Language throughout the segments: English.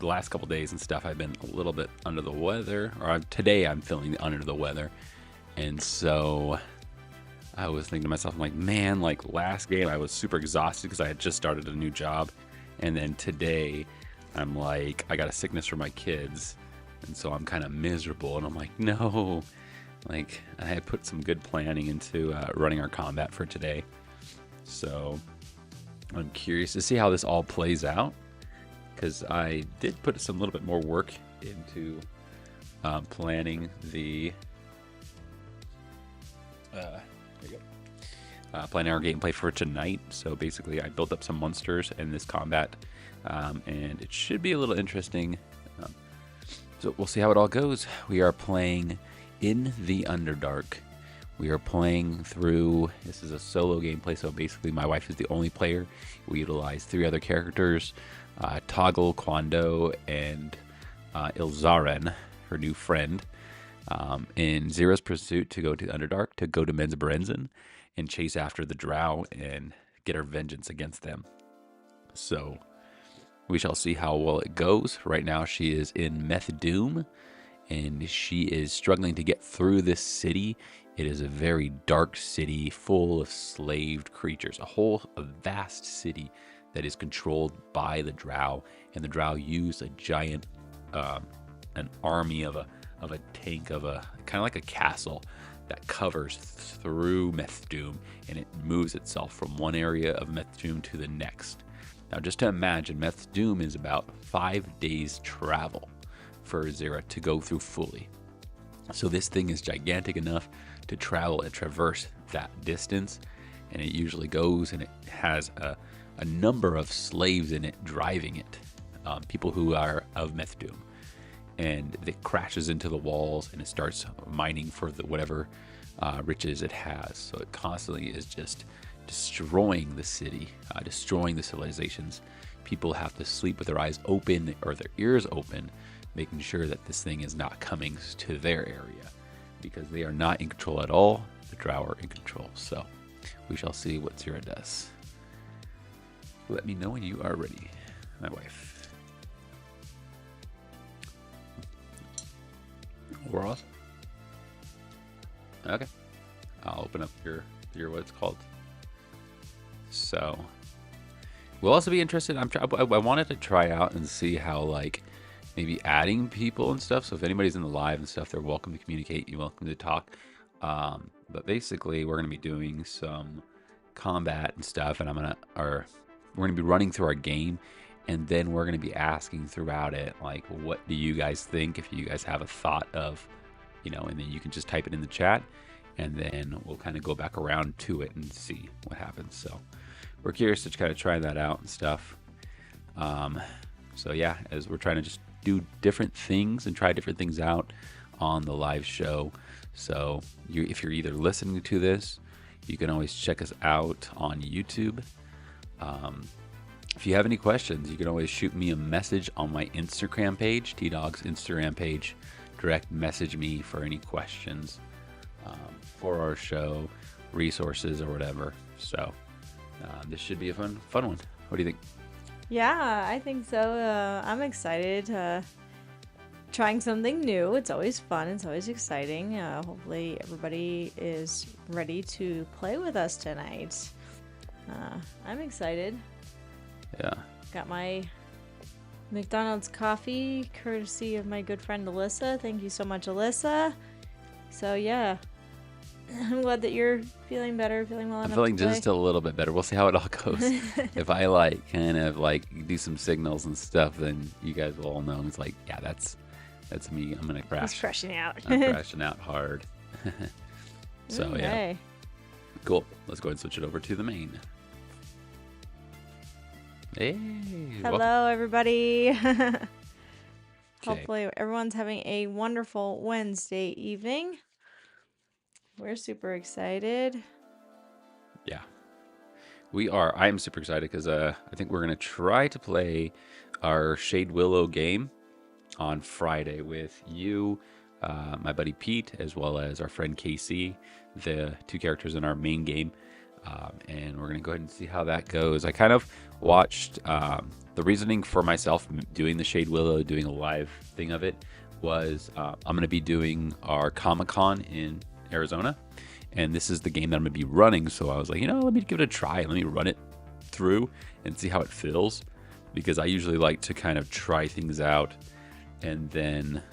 the last couple days and stuff, I've been a little bit under the weather, or today I'm feeling under the weather. And so I was thinking to myself, I'm like, man, like last game I was super exhausted because I had just started a new job. And then today I'm like, I got a sickness for my kids. And so I'm kind of miserable. And I'm like, no. Like, I had put some good planning into running our combat for today. So I'm curious to see how this all plays out. Because I did put some little bit more work into planning the... there you go. Planning our gameplay for tonight. So basically I built up some monsters in this combat. And it should be a little interesting. So we'll see how it all goes. We are playing in the Underdark. We are playing through, this is a solo gameplay, so basically my wife is the only player. We utilize 3 other characters, Toggle, Quando, and Ilzaren, her new friend, in Zira's pursuit to go to the Underdark, to go to Menzaberenzin, and chase after the Drow and get our vengeance against them. So we shall see how well it goes. Right now she is in Methdoom, and she is struggling to get through this city. It is a very dark city full of slaved creatures, a vast city that is controlled by the Drow, and the Drow use a giant, an army of a tank, of a kind of like a castle that covers through Methdoom, and it moves itself from one area of Methdoom to the next. Now, just to imagine, Methdoom is about 5 days travel for Zira to go through fully. So this thing is gigantic enough to travel and traverse that distance, and it usually goes, and it has a number of slaves in it driving it, people who are of Methdoom, and it crashes into the walls, and it starts mining for whatever riches it has. So it constantly is just destroying the city, destroying the civilizations. People have to sleep with their eyes open or their ears open, making sure that this thing is not coming to their area, because they are not in control at all. The Drow are in control. So we shall see what Zira does. Let me know when you are ready, my wife. We're off. Okay. I'll open up your what it's called. So we'll also be interested. I wanted to try out and see how, like, maybe adding people and stuff. So if anybody's in the live and stuff, they're welcome to communicate. You're welcome to talk. But basically, we're going to be doing some combat and stuff, and we're going to be running through our game, and then we're going to be asking throughout it, like, what do you guys think? If you guys have a thought of, and then you can just type it in the chat, and then we'll kind of go back around to it and see what happens. So we're curious to kind of try that out and stuff. So yeah, as we're trying to just do different things and try different things out on the live show. So if you're either listening to this, you can always check us out on YouTube. If you have any questions, you can always shoot me a message on my Instagram page, TDOG's Instagram page. Direct message me for any questions for our show, resources, or whatever. So this should be a fun one. What do you think? Yeah, I think so. I'm excited. Trying something new. It's always fun. It's always exciting. Hopefully everybody is ready to play with us tonight. I'm excited. Yeah. Got my McDonald's coffee, courtesy of my good friend Alyssa. Thank you so much, Alyssa. So yeah, I'm glad that you're feeling better, feeling well enough. I'm feeling to play. just a little bit better. We'll see how it all goes. If I kind of do some signals and stuff, then you guys will all know. It's like, yeah, that's me. I'm gonna crash. He's crashing out. I'm crashing out hard. So okay. Yeah, cool. Let's go ahead and switch it over to the main. Hey. Hello, everybody. Okay. Hopefully everyone's having a wonderful Wednesday evening. We're super excited. Yeah, we are. I am super excited because I think we're going to try to play our Shade Willow game on Friday with you, my buddy Pete, as well as our friend KC, the 2 characters in our main game. And we're going to go ahead and see how that goes. I kind of watched the reasoning for myself doing the Shade Willow, doing a live thing of it was I'm going to be doing our Comic-Con in Arizona. And this is the game that I'm going to be running. So I was like, let me give it a try. Let me run it through and see how it feels. Because I usually like to kind of try things out. And then,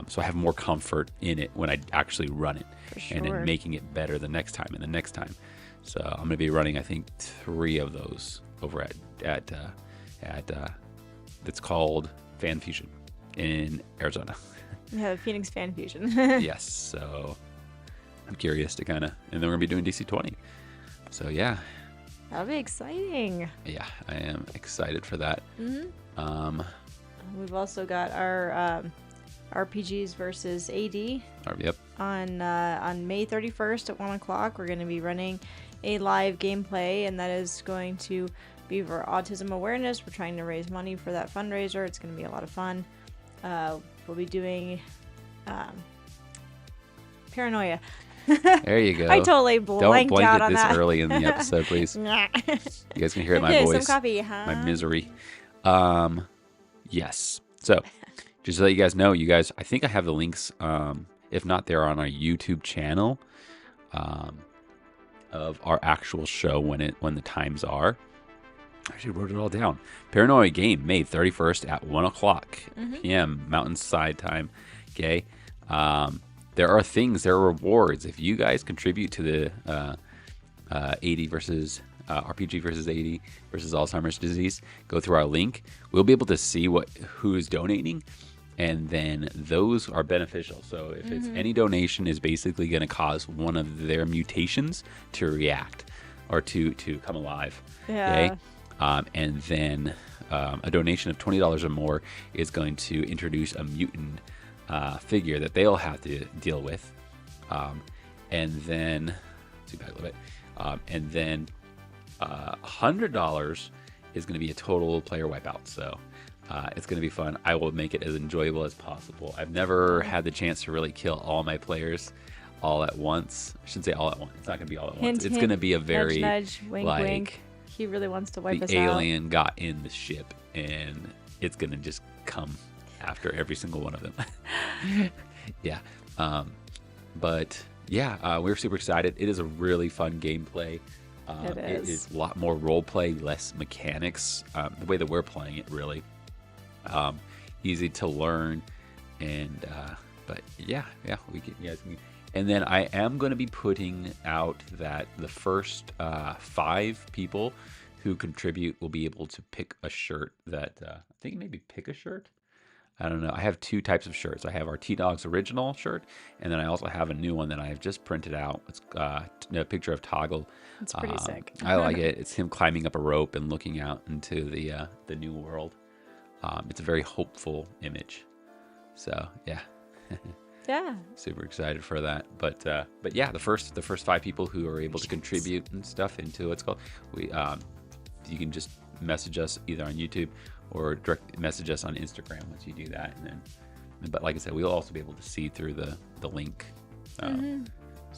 so I have more comfort in it when I actually run it. For sure. And then making it better the next time and the next time. So I'm going to be running, I think, 3 of those over at it's called Fan Fusion in Arizona. Yeah, the Phoenix Fan Fusion. Yes. So I'm curious to kind of, and then we're going to be doing DC20. So yeah. That'll be exciting. Yeah, I am excited for that. Mm-hmm. We've also got our RPGs versus AD. Yep. On May 31st at 1 o'clock, we're going to be running a live gameplay, and that is going to be for autism awareness. We're trying to raise money for that fundraiser. It's going to be a lot of fun. We'll be doing Paranoia. There you go. I totally blanked Don't out blank on it this that. early in the episode, please. You guys can hear it in my Okay, voice. some coffee, huh? My misery. Yes. So, just to let you guys know, I think I have the links. If not, they're on our YouTube channel of our actual show when the times are. I actually wrote it all down. Paranoia game, May 31st at 1 o'clock p.m. Mountainside time. Okay. There are rewards. If you guys contribute to the 80 versus RPG versus 80 versus Alzheimer's disease, go through our link. We'll be able to see who is donating, and then those are beneficial. So if it's any donation is basically going to cause one of their mutations to react or to come alive. Yeah. Okay? And then a donation of $20 or more is going to introduce a mutant figure that they'll have to deal with. And then, too bad a little bit. And then $100 is going to be a total player wipeout. So it's going to be fun. I will make it as enjoyable as possible. I've never had the chance to really kill all my players all at once. I shouldn't say all at once. It's not going to be all at once. It's going to be a very nudge, nudge, wink, wink. He really wants to wipe us out. The alien got in the ship, and it's going to just come after every single one of them. Yeah. But yeah, we're super excited. It is a really fun gameplay. It is a lot more role play, less mechanics. The way that we're playing it, really easy to learn. And but yeah, we can. You guys can. And then I am going to be putting out that the first 5 people who contribute will be able to pick a shirt that I think maybe pick a shirt. I don't know. I have 2 types of shirts. I have our T-Dogs original shirt, and then I also have a new one that I have just printed out. It's a picture of Toggle. It's pretty sick. I like it. It's him climbing up a rope and looking out into the new world. It's a very hopeful image. So yeah. Yeah. Super excited for that. But yeah, the first 5 people who are able to contribute and stuff into what's called, you can just message us either on YouTube or direct message us on Instagram once you do that. And then, but like I said, we'll also be able to see through the link. So, and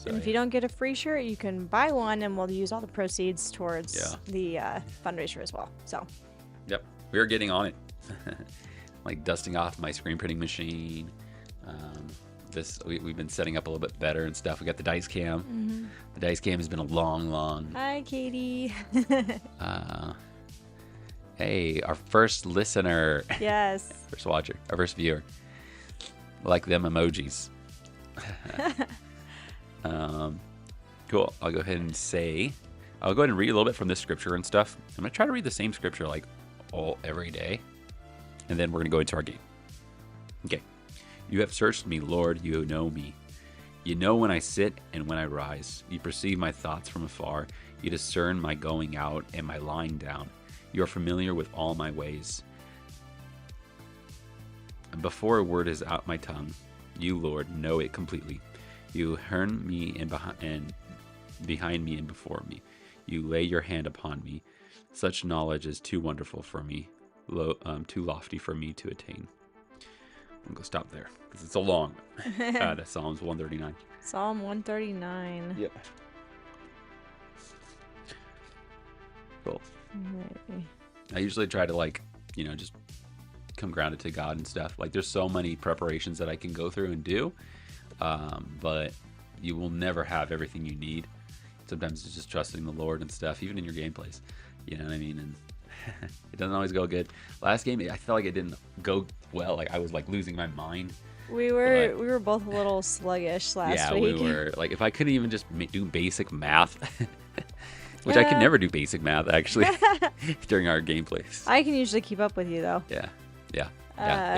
if you don't get a free shirt, you can buy one, and we'll use all the proceeds towards the fundraiser as well. So. Yep, we are getting on it. Like dusting off my screen printing machine. We've been setting up a little bit better and stuff. We got the dice cam. The dice cam has been a long. Hi, Katie. Hey, our first listener. Yes. First watcher. Our first viewer. Like them emojis. Cool. I'll go ahead and read a little bit from this scripture and stuff. I'm going to try to read the same scripture like every day. And then we're going to go into our game. Okay. You have searched me, Lord. You know me. You know when I sit and when I rise. You perceive my thoughts from afar. You discern my going out and my lying down. You are familiar with all my ways. Before a word is out my tongue, you, Lord, know it completely. You hearn me and behind me and before me. You lay your hand upon me. Such knowledge is too wonderful for me, too lofty for me to attain. I'm going to stop there because it's a long one. That's Psalms 139. Psalm 139. Yep. difficult. Right. I usually try to like, just come grounded to God and stuff. Like there's so many preparations that I can go through and do, but you will never have everything you need. Sometimes it's just trusting the Lord and stuff, even in your gameplays. You know what I mean? And it doesn't always go good. Last game, I felt like it didn't go well. Like I was like losing my mind. We were both a little sluggish last week. Yeah, we were. Like if I couldn't even just do basic math, which I could never do basic math actually during our gameplays. I can usually keep up with you though. Yeah.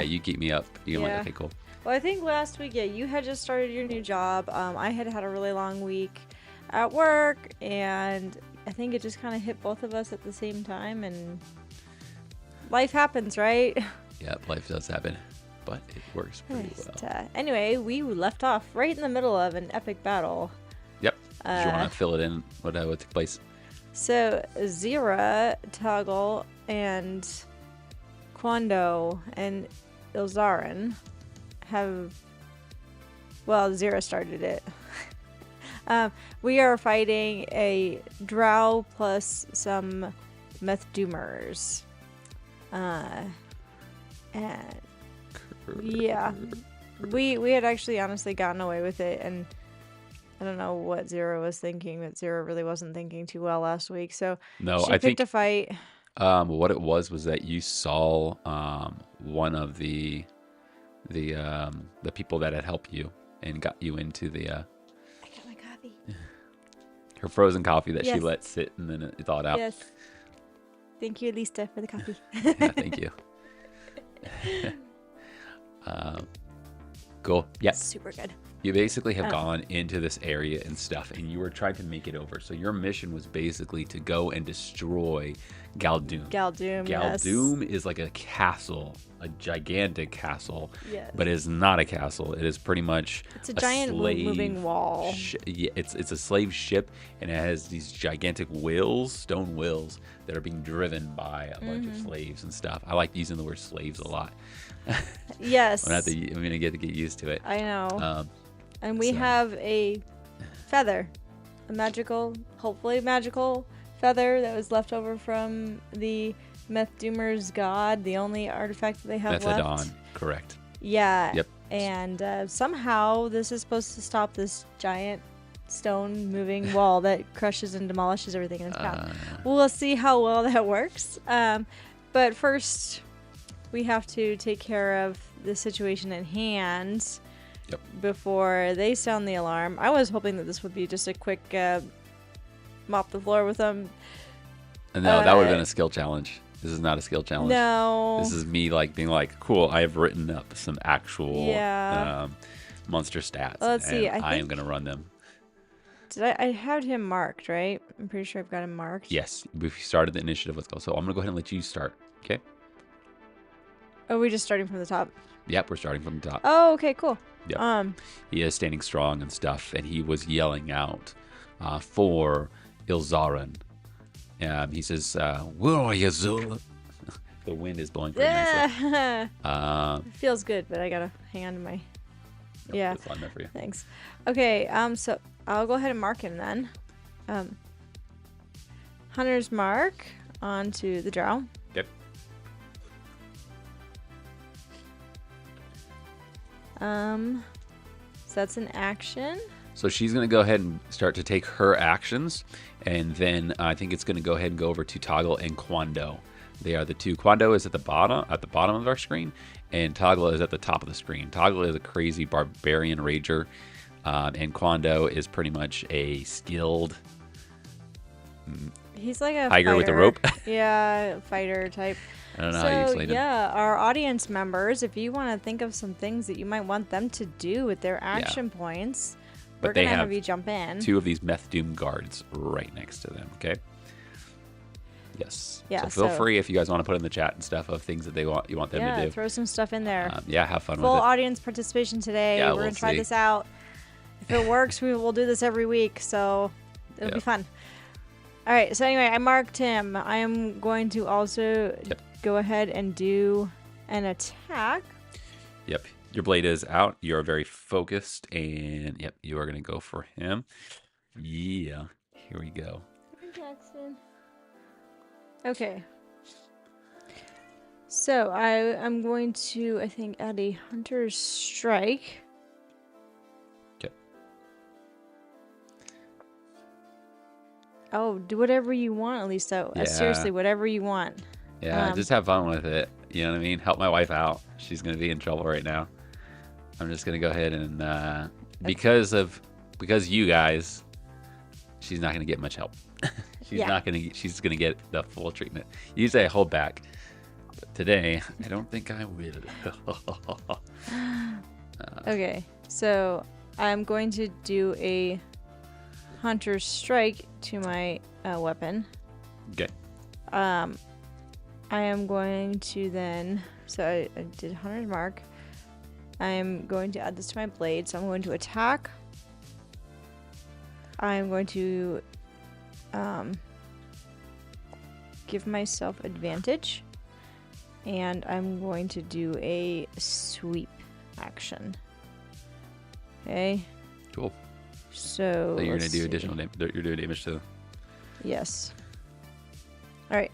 You keep me up. You know, like, okay, cool. Well, I think last week, you had just started your new job. I had a really long week at work, and I think it just kind of hit both of us at the same time, and life happens, right? Yeah, life does happen, but it works pretty well. Anyway, we left off right in the middle of an epic battle. Yep. Do you want to fill it in? What took place? So, Zira, Toggle, and Quando, and Ilzarin Zira started it. We are fighting a drow plus some Methdoomers. And yeah, we had actually honestly gotten away with it, and I don't know what Zira was thinking, but Zira really wasn't thinking too well last week. So she picked a fight. What it was that you saw one of the people that had helped you and got you into the I got my coffee. Her frozen coffee that she let sit and then it thawed out. Yes. Thank you, Lista, for the coffee. Yeah, thank you. Cool. Yeah. Super good. You basically have gone into this area and stuff, and you were trying to make it over. So your mission was basically to go and destroy GalDoom. GalDoom is like a castle, a gigantic castle, but it is not a castle. It is pretty much it's a giant moving wall. It's a slave ship, and it has these gigantic stone wheels that are being driven by a bunch of slaves and stuff. I like using the word slaves a lot. Yes. I'm gonna get used to it. I know. And we have a feather, hopefully magical feather that was left over from the Methdoomer's god, the only artifact that they have left. Methadon, correct. Yeah. Yep. And somehow this is supposed to stop this giant stone moving wall that crushes and demolishes everything in its path. We'll see how well that works. But first, we have to take care of the situation at hand. Yep. Before they sound the alarm. I was hoping that this would be just a quick mop the floor with them. And no, that would have been a skill challenge. This is not a skill challenge. No. This is me being like, cool, I have written up some actual monster stats. Well, let's see. I am going to run them. I had him marked, right? I'm pretty sure I've got him marked. Yes. We started the initiative. Let's go. So I'm going to go ahead and let you start. Okay? Oh, we're just starting from the top? Yep, we're starting from the top. Oh, okay, cool. Yep. He is standing strong and stuff, and he was yelling out for Ilzarin. He says, "Where are you, Zula?" The wind is blowing pretty nicely. It feels good, but I gotta hang on to my. Yeah. That's there for you. Thanks. Okay. So I'll go ahead and mark him then. Hunter's mark onto the drow. Yep. So that's an action. So she's going to go ahead and start to take her actions, and then I think it's going to go ahead and go over to Toggle and Quando. They are the two. Quando is at the bottom of our screen, and Toggle is at the top of the screen. Toggle is a crazy barbarian rager, and Quando is pretty much a skilled. He's like a tiger fighter. with a rope. Yeah, fighter type. I don't know how you explain it. Yeah, our audience members, if you want to think of some things that you might want them to do with their action points, we're going to have you jump in. Two of these Methdoom guards right next to them, okay? Yes. Yeah, so feel free if you guys want to put in the chat and stuff of things that you want them to do. Yeah, throw some stuff in there. Have fun with it. Full audience participation today. Yeah, we're going to try this out. If it works, we'll do this every week, so it'll be fun. All right, so anyway, I marked him. I am going to also go ahead and do an attack. Yep. Your blade is out. You're very focused, and you are going to go for him. Yeah. Here we go. Jackson. Okay. So I'm going to, I think, add a hunter's strike. Okay. Oh, do whatever you want, Elisa. Yeah. Seriously, whatever you want. Yeah, just have fun with it. You know what I mean? Help my wife out. She's going to be in trouble right now. I'm just going to go ahead and, because you guys, she's not going to get much help. She's going to get the full treatment. Usually I hold back. But today, I don't think I will. Okay, so I'm going to do a hunter's strike to my weapon. Okay. I am going to then, so I did hunter's mark. I am going to add this to my blade, so I'm going to attack. I'm going to give myself advantage, and I'm going to do a sweep action. Okay. Cool. So you're going to do additional damage. You're doing damage too. Yes. All right.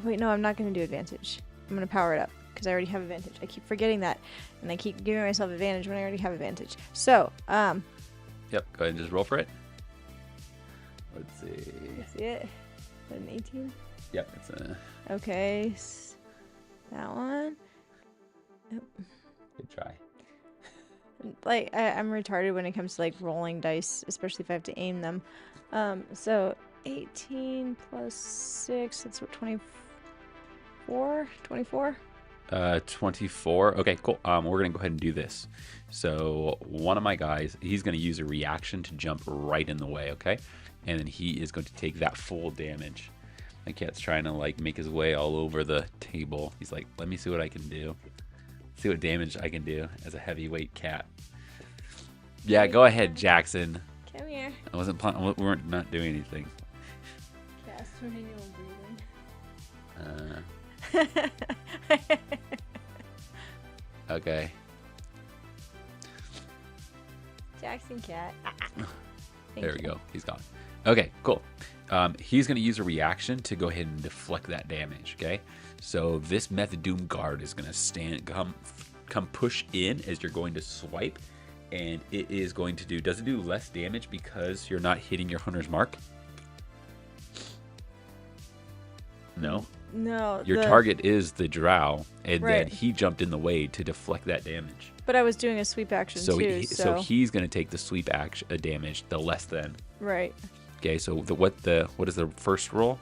Wait, no, I'm not going to do advantage. I'm going to power it up because I already have advantage. I keep forgetting that, and I keep giving myself advantage when I already have advantage. So, Yep, go ahead and just roll for it. Let's see. See it? Is that an 18? Yep, it's a... Okay, that one. Yep. Good try. Like, I'm retarded when it comes to, like, rolling dice, especially if I have to aim them. So 18 plus 6, that's what, 24? 24? 24. Okay, cool. We're going to go ahead and do this. So one of my guys, he's going to use a reaction to jump right in the way, okay? And then he is going to take that full damage. My cat's trying to, like, make his way all over the table. He's like, let me see what I can do. See what damage I can do as a heavyweight cat. Yeah, go ahead, Jackson. Come here. I wasn't planning. We weren't not doing anything. Cast manual breathing. Okay. Jackson cat. There we go. He's gone. Okay, cool. He's going to use a reaction to go ahead and deflect that damage. Okay, so this Methdoom guard is going to come push in as you're going to swipe, and it is going to do. Does it do less damage because you're not hitting your hunter's mark? No. No. Your target is the drow, and Right. then he jumped in the way to deflect that damage. But I was doing a sweep action too. So he's going to take the sweep action damage, the less than. Right. Okay, so what is the first roll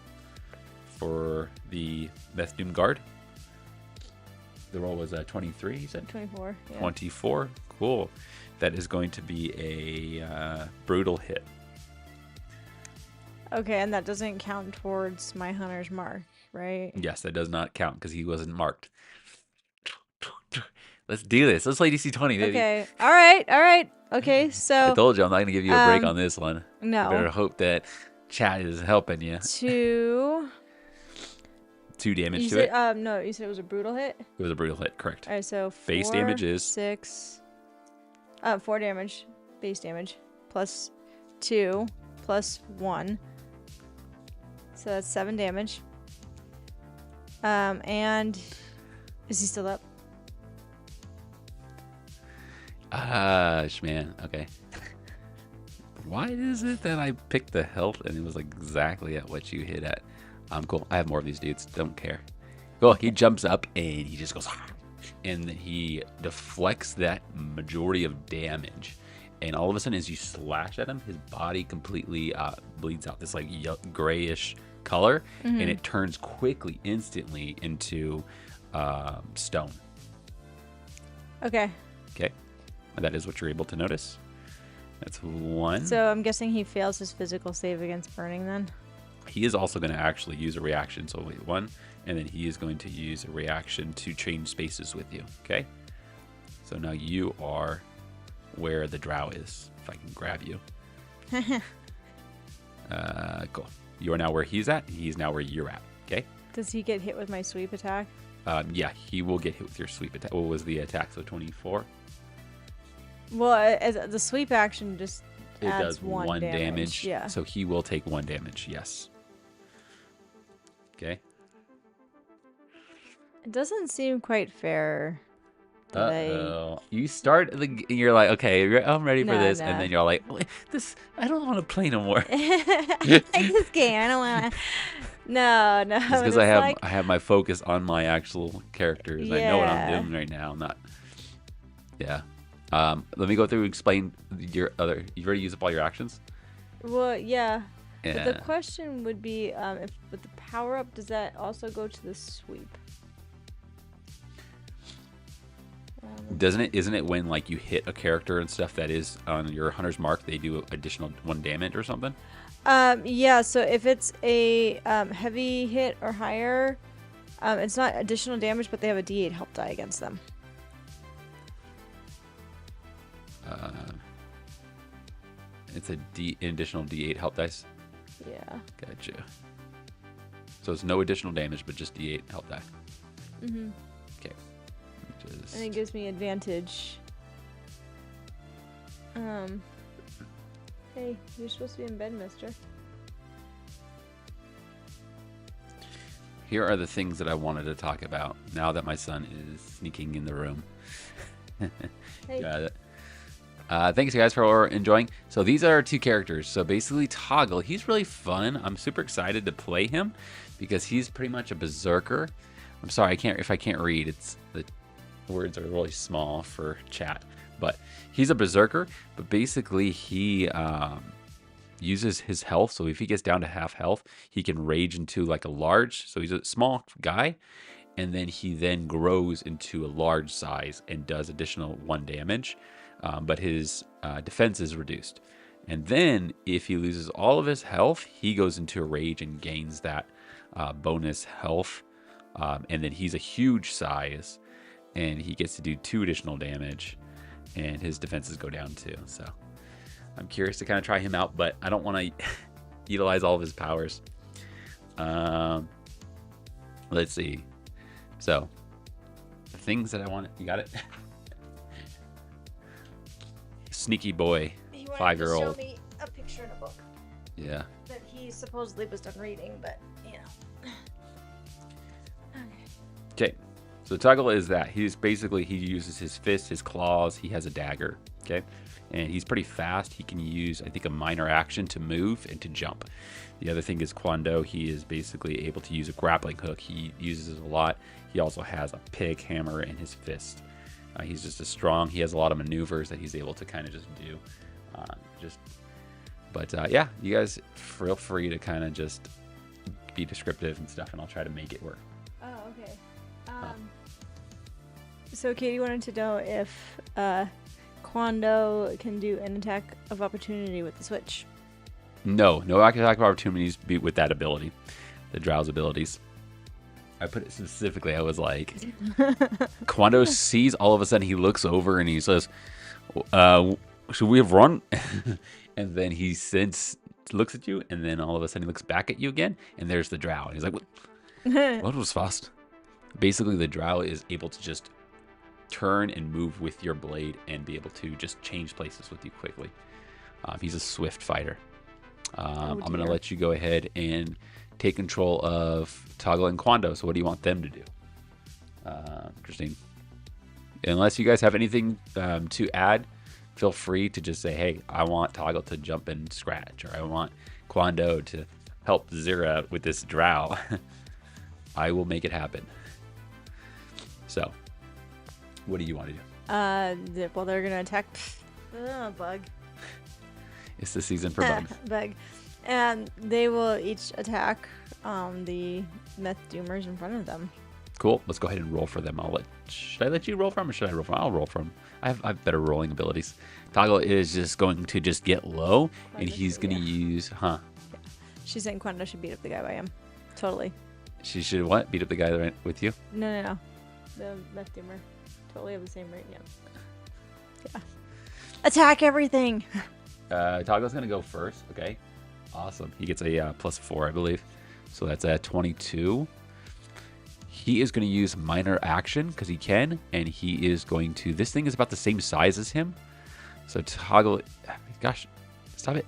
for the Methdoom guard? The roll was 23, you said? 24. Yeah. 24, cool. That is going to be a brutal hit. Okay, and that doesn't count towards my hunter's mark, right? Yes, that does not count because he wasn't marked. Let's do this. Let's play DC 20, baby. Okay. All right. Okay, so I told you I'm not going to give you a break on this one. No. You better hope that chat is helping you. 2 damage to it. No, you said it was a brutal hit? It was a brutal hit, correct. All right, so Base damage is 6. 4 damage. Base damage. Plus 2. Plus 1. So that's 7 damage. And is he still up? Man. Okay. Why is it that I picked the health and it was like exactly at what you hit at? Cool. I have more of these dudes. Don't care. Cool. He jumps up and he just goes, and he deflects that majority of damage. And all of a sudden, as you slash at him, his body completely bleeds out this like grayish color, and it turns quickly, instantly into stone. Okay. Okay. And that is what you're able to notice. That's 1. So I'm guessing he fails his physical save against burning then? He is also going to actually use a reaction. So wait, 1, and then he is going to use a reaction to change spaces with you. Okay. So now you are where the drow is, if I can grab you. Cool. You are now where he's at. He's now where you're at. Okay. Does he get hit with my sweep attack? Yeah, he will get hit with your sweep attack. What was the attack? So 24. Well, as the sweep action just It adds does 1 damage. Yeah. So he will take 1 damage. Yes. Okay. It doesn't seem quite fair. that Uh-oh. You start, you're like, okay, I'm ready for No, this. no. And then you're like, "Wait, this, I don't want to play no more. I like this game. I don't want to. No, no. It's because it's I have my focus on my actual characters. I know what I'm Yeah. doing right now. I'm not. Yeah. Let me go through and explain your other. You've already used up all your actions. Well, yeah. But Yeah. the question would be, if with the power up, does that also go to the sweep? Doesn't it? Isn't it when like you hit a character and stuff that is on your hunter's mark, they do additional 1 damage or something? Yeah. So if it's a heavy hit or higher, it's not additional damage, but they have a D8 help die against them. It's an additional D8 help dice. Yeah. Gotcha. So it's no additional damage, but just D8 help die. Mhm. Okay. And it gives me advantage. Hey, you're supposed to be in bed, mister. Here are the things that I wanted to talk about now that my son is sneaking in the room. Hey. Got it. Thanks, guys, for enjoying. So these are our 2 characters. So basically, Toggle, he's really fun. I'm super excited to play him because he's pretty much a berserker. I'm sorry, if I can't read, it's the words are really small for chat. But he's a berserker. But basically, he uses his health. So if he gets down to half health, he can rage into like a large. So he's a small guy. And then he then grows into a large size and does additional 1 damage. But his defense is reduced. And then if he loses all of his health, he goes into a rage and gains that bonus health. And then he's a huge size. And he gets to do 2 additional damage. And his defenses go down too. So I'm curious to kind of try him out. But I don't want to utilize all of his powers. Let's see. So the things that I want. You got it? Sneaky boy, He wanted 5-year-old. to show me a picture in a book Yeah. that he supposedly was done reading, but you know. Okay. So Toggle is that. He's basically, he uses his fist, his claws. He has a dagger. Okay. And he's pretty fast. He can use, I think, a minor action to move and to jump. The other thing is Kwando. He is basically able to use a grappling hook. He uses it a lot. He also has a pig hammer in his fist. He's just a strong. He has a lot of maneuvers that he's able to kind of just do. Yeah, you guys feel free to kind of just be descriptive and stuff, and I'll try to make it work. Oh, okay. So Katie wanted to know if Kwando can do an attack of opportunity with the switch. No attack of opportunities beat with that ability, the Drow's abilities. I put it specifically. I was like, Kwando sees all of a sudden. He looks over and he says, "Should we have run?" And then he looks at you, and then all of a sudden he looks back at you again, and there's the Drow. And he's like, "What was fast?" Basically, the Drow is able to just turn and move with your blade and be able to just change places with you quickly. He's a swift fighter. I'm going to let you go ahead and take control of Toggle and Kwando. So what do you want them to do? Interesting. Unless you guys have anything to add, feel free to just say, hey, I want Toggle to jump and scratch, or I want Kwando to help Zira with this Drow. I will make it happen. So, what do you want to do? Well, they're gonna attack. Bug. It's the season for bugs. Bug. And they will each attack the Methdoomers in front of them. Cool. Let's go ahead and roll for them. Should I let you roll for them, or should I roll for them? I'll roll for them. I have better rolling abilities. Toggle is just going to just get low, and he's going to use, Yeah. She's saying Kwando should beat up the guy by him. Totally. She should what? Beat up the guy right with you? No. The Methdoomer. Totally have the same rate, yeah. Attack everything! Toggle's going to go first. Okay. Awesome. He gets a +4, I believe. So that's a 22. He is going to use minor action because he can, and he is going to. This thing is about the same size as him. So Toggle. Gosh, stop it.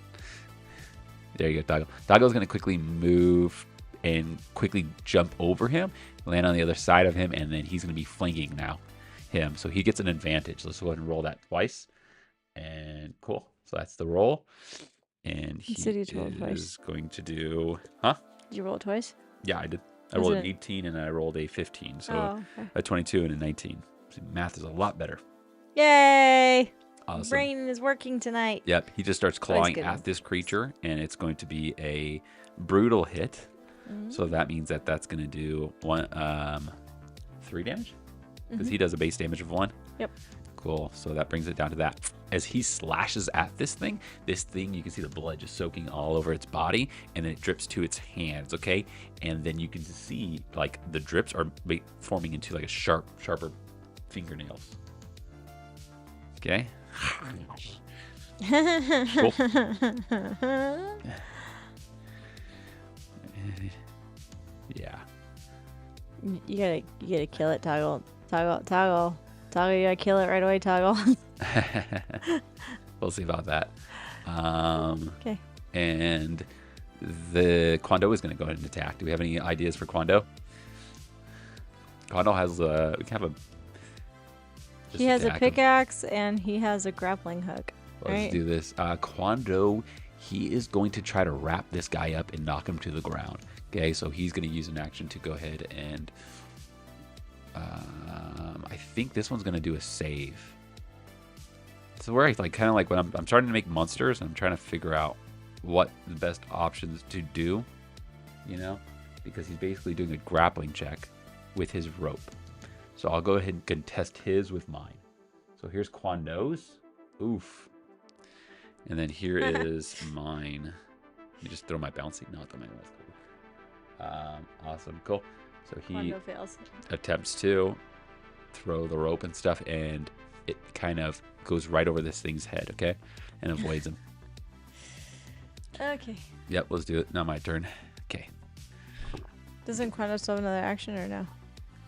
There you go, Toggle. Toggle's going to quickly move and quickly jump over him, land on the other side of him, and then he's going to be flanking now him. So he gets an advantage. Let's go ahead and roll that twice. And cool. So that's the roll. And he is going to do... Huh? Did you roll it twice? Yeah, I did. I rolled an 18 and I rolled a 15. So a 22 and a 19. So math is a lot better. Yay! Awesome. Brain is working tonight. Yep, he just starts clawing at this creature, and it's going to be a brutal hit. So that means that that's going to do 3 damage? Because he does a base damage of 1? Yep. Cool. So that brings it down to that. As he slashes at this thing, you can see the blood just soaking all over its body, and then it drips to its hands, okay? And then you can see, like, the drips are forming into, like, a sharper fingernails. Okay? Cool. Yeah. You gotta kill it, Toggle. Toggle, you gotta kill it right away, Toggle. We'll see about that. Okay. And the Quando is going to go ahead and attack. Do we have any ideas for Quando? Quando has he has a pickaxe and he has a grappling hook. Let's do this. Quando, he is going to try to wrap this guy up and knock him to the ground. Okay, so he's going to use an action to go ahead and I think this one's going to do a save. So where I kind of like when I'm starting to make monsters, I'm trying to figure out what the best options to do, because he's basically doing a grappling check with his rope. So I'll go ahead and contest his with mine. So here's Quando's. Oof. And then here is mine. Let me just throw my bouncy. No, throw my cool. Awesome. Cool. So he attempts to throw the rope and stuff, and it kind of goes right over this thing's head, okay? And avoids him. Okay. Yep, let's do it. Now my turn. Okay. Doesn't Quando still have another action or no?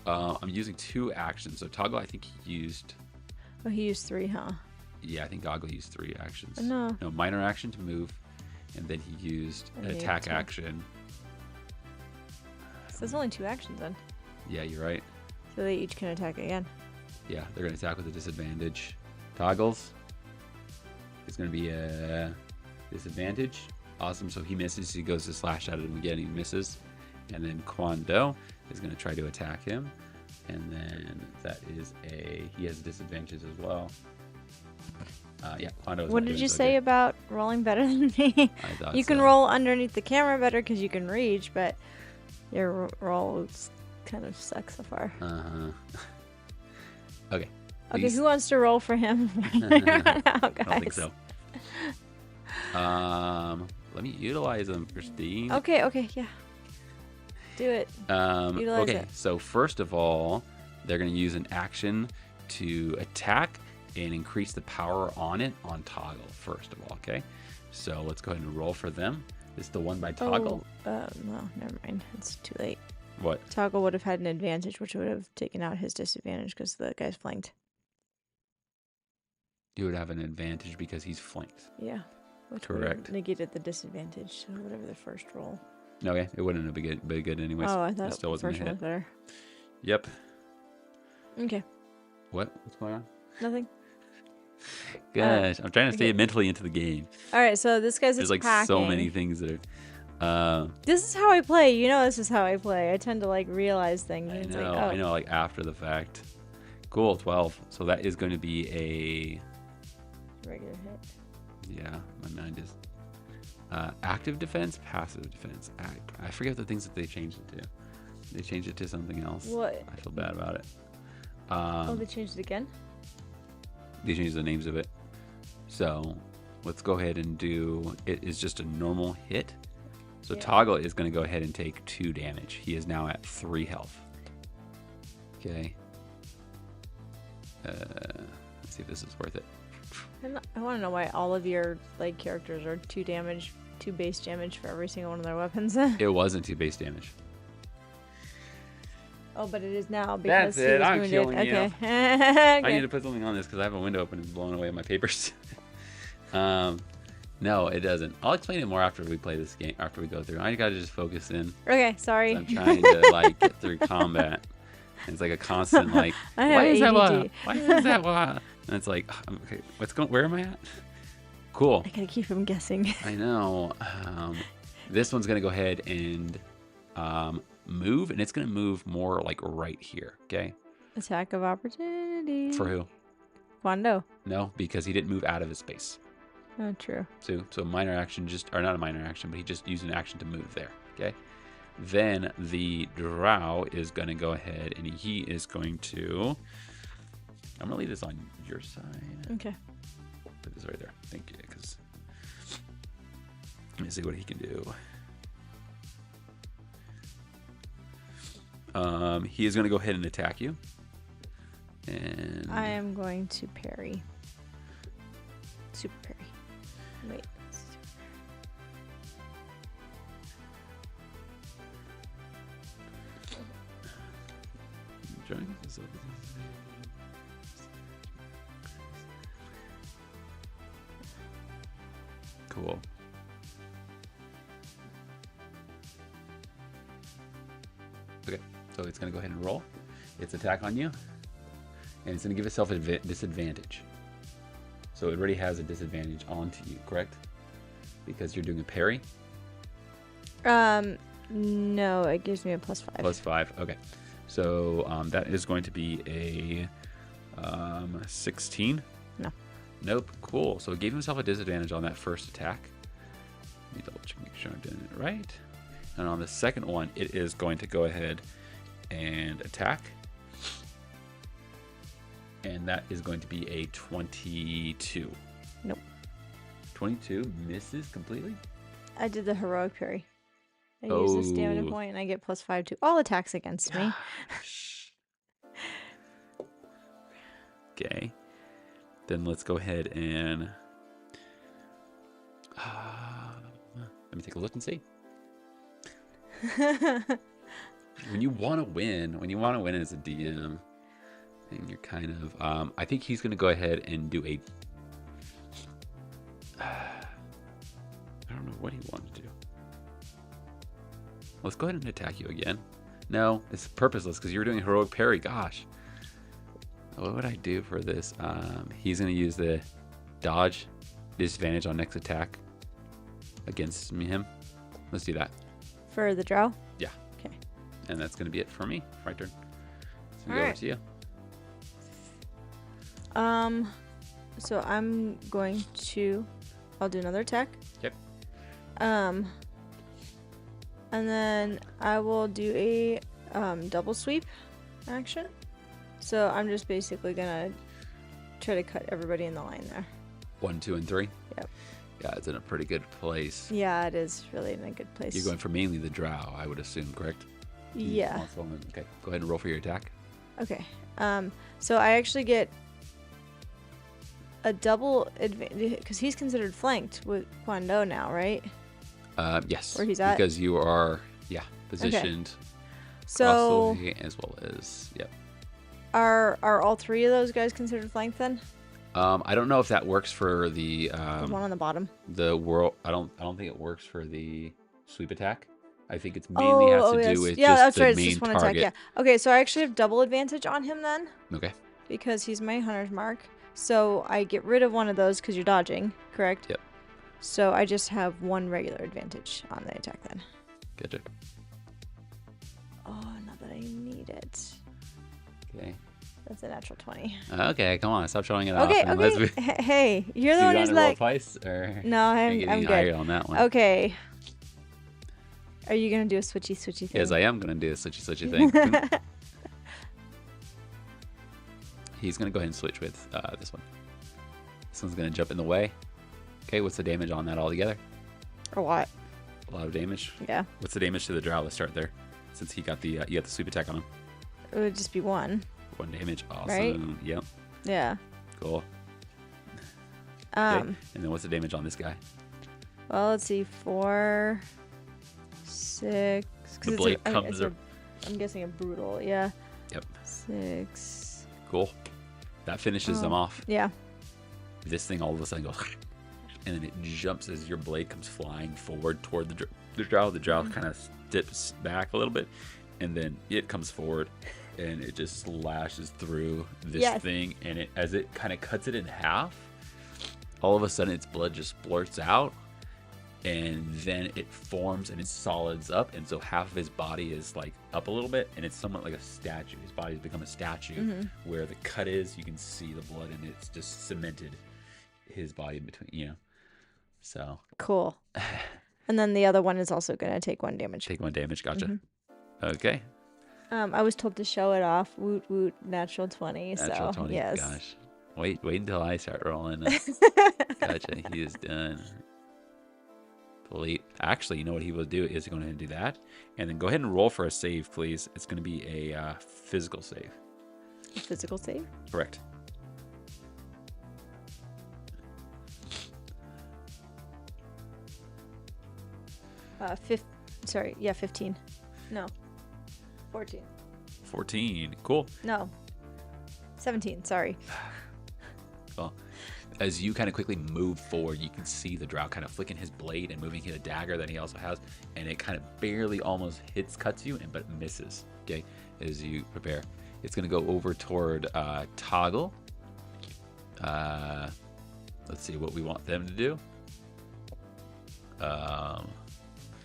I'm using 2 actions. So Toggle, I think he used... Oh, he used 3, huh? Yeah, I think Goggle used 3 actions. No, minor action to move, and then he used an attack action. So there's only 2 actions then. Yeah, you're right. So they each can attack again. Yeah, they're going to attack with a disadvantage. Toggles is going to be a disadvantage. Awesome, so he misses. He goes to slash at him again. He misses. And then Quando is going to try to attack him. And then that is he has disadvantages as well. Yeah, Quando. What did you say about rolling better than me? I thought you can roll underneath the camera better because you can reach, but your rolls kind of suck so far. Okay. Okay, who wants to roll for him? I don't think so. Let me utilize them, Christine. Okay, yeah. Do it. Utilize it. So first of all, they're going to use an action to attack and increase the power on it on Toggle, first of all, okay? So let's go ahead and roll for them. This is the one by Toggle. No, never mind. It's too late. What? Toggle would have had an advantage, which would have taken out his disadvantage because the guy's flanked. You would have an advantage because he's flanked. Yeah. Which correct. Negated the disadvantage, so whatever the first roll. Okay, it wouldn't have been good anyways. Oh, I thought it still wasn't first one was better. Yep. Okay. What's going on? Nothing. Gosh, I'm trying to stay mentally into the game. All right, so this guy's There's attacking. like so many things that are... This is how I play. This is how I play. I tend to realize things. I know, like after the fact. Cool, 12. So that is going to be a... regular hit. Yeah, my mind is... active defense, passive defense. I forget the things that they changed it to. They changed it to something else. What? I feel bad about it. They changed it again? They changed the names of it. So let's go ahead and do... It is just a normal hit. So yeah. Toggle is going to go ahead and take 2 damage. He is now at 3 health. Okay. Let's see if this is worth it. I want to know why all of your characters are 2 base damage for every single one of their weapons. It wasn't 2 base damage. Oh, but it is now because that's it. I'm wounded. killing you. Okay. I need to put something on this because I have a window open and blowing away my papers. No, it doesn't. I'll explain it more after we play this game. After we go through, I gotta just focus in. Okay, sorry. I'm trying to like get through combat. It's like a constant like. I have Why is that ADD. blah? Why is that blah? And it's like, okay, what's going? Where am I at? Cool. I gotta keep him guessing. I know. This one's gonna go ahead and move, and it's gonna move more like right here. Okay. Attack of opportunity. For who? Quando. No, because he didn't move out of his space. Oh, true. So minor action, or not a minor action, but he just used an action to move there. Okay. Then the drow is going to go ahead and he is going to. I'm going to leave this on your side. Okay. Put this right there. Thank you. Because let me see what he can do. He is going to go ahead and attack you. And I am going to parry. Super parry. Wait. Cool. Okay, so it's going to go ahead and roll its attack on you, and it's going to give itself a disadvantage. So it already has a disadvantage onto you, correct? Because you're doing a parry? No, it gives me a +5. +5, okay. So that is going to be a 16. No. Nope, cool. So it gave himself a disadvantage on that first attack. Let me double check, make sure I'm doing it right. And on the second one, it is going to go ahead and attack. And that is going to be a 22. Nope. 22 misses completely? I did the heroic parry. I use the stamina Oh. point and I get +5 to all attacks against me. Okay. Then let's go ahead and let me take a look and see. When you want to win as a DM, and you're kind of, I think he's going to go ahead and do a, I don't know what he wanted to do. Let's go ahead and attack you again. No, it's purposeless because you're doing a heroic parry. Gosh. What would I do for this? He's going to use the dodge disadvantage on next attack against him. Let's do that. For the drow? Yeah. Okay. And that's going to be it for me. My turn. So we All go over right. to you. So I'm going to, I'll do another attack. Yep. And then I will do a double sweep action. So I'm just basically gonna try to cut everybody in the line there. 1, 2, and 3. Yep. Yeah, it's in a pretty good place. Yeah, it is really in a good place. You're going for mainly the drow, I would assume, correct? Yeah. Okay. Go ahead and roll for your attack. Okay. So I actually get a double advantage because he's considered flanked with Kwando now, right? Yes. Where he's at? Because you are, positioned So across the way as well as, yep. are all three of those guys considered flanked then? I don't know if that works for the The one on the bottom. the world. I don't think it works for the sweep attack. I think it's mainly has to do with just the main It's just one target. attack. Yeah. Okay, so I actually have double advantage on him then Okay. because he's my hunter's mark. So I get rid of one of those because you're dodging, correct? Yep. So I just have one regular advantage on the attack then. Gotcha. Oh, not that I need it. Okay. That's a natural 20. Okay, come on, stop showing it off. Okay, unless okay. we- Hey, you're the Do one you who's want to roll like. twice, or No, am I'm higher good. on that one? Okay. Are you gonna do a switchy thing? Yes, I am gonna do a switchy thing. He's gonna go ahead and switch with this one. This one's gonna jump in the way. Okay, what's the damage on that altogether? Or what? A lot of damage. Yeah. What's the damage to the drow? Let's start there, since he got the you got the sweep attack on him. It would just be 1. 1 damage. Awesome. Right? Yep. Yeah. Cool. Okay. And then what's the damage on this guy? Well, let's see. 4, 6. The blade comes up. I'm guessing a brutal. Yeah. Yep. 6. Cool. That finishes them off. Yeah. This thing all of a sudden goes and then it jumps as your blade comes flying forward toward the drow. The drow kind of dips back a little bit, and then it comes forward, and it just slashes through this thing, and as it kind of cuts it in half, all of a sudden its blood just splurts out, and then it forms and it solids up, and so half of his body is like up a little bit, and it's somewhat like a statue. His body's become a statue where the cut is, you can see the blood, and it's just cemented his body in between, you know. So cool. And then the other one is also going to take 1 damage. Take 1 damage, gotcha. Okay. I was told to show it off. Woot woot, natural 20. Natural so 20, yes. Gosh. Wait until I start rolling. Gotcha, he is done. Actually, you know what he will do is going to do that, and then go ahead and roll for a save, please. It's going to be a physical save. A physical save? Correct. Sorry, yeah, 15. No, 14. 14. Cool. No, 17. Sorry. Well, as you kind of quickly move forward, you can see the drow kind of flicking his blade and moving his dagger that he also has, and it kind of barely almost cuts you, but misses. Okay, as you prepare, it's going to go over toward Toggle. Let's see what we want them to do.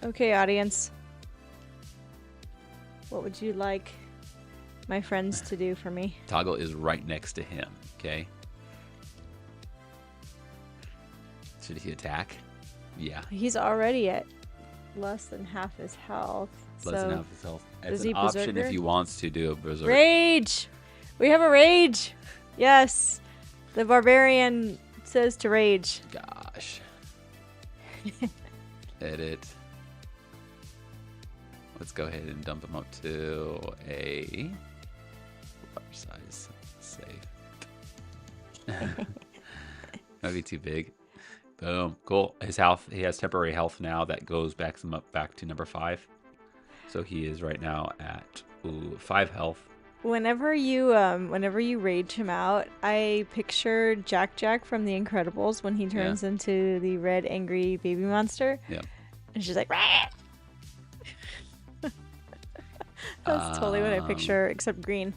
Okay, audience. What would you like my friends to do for me? Toggle is right next to him. Okay. Should he attack? Yeah. He's already at less than half his health. Less than half his health. It's an option if he wants to do a berserk. Rage! We have a rage! Yes. The barbarian says to rage. Gosh. Edit. Let's go ahead and dump him up to a large size save. That'd be too big. Boom. Cool. His health, he has temporary health now. That goes back to number 5. So he is right now at 5 health. Whenever you rage him out, I picture Jack from The Incredibles when he turns into the red angry baby monster. Yeah. And she's like, Rah! That's totally what I picture, except green.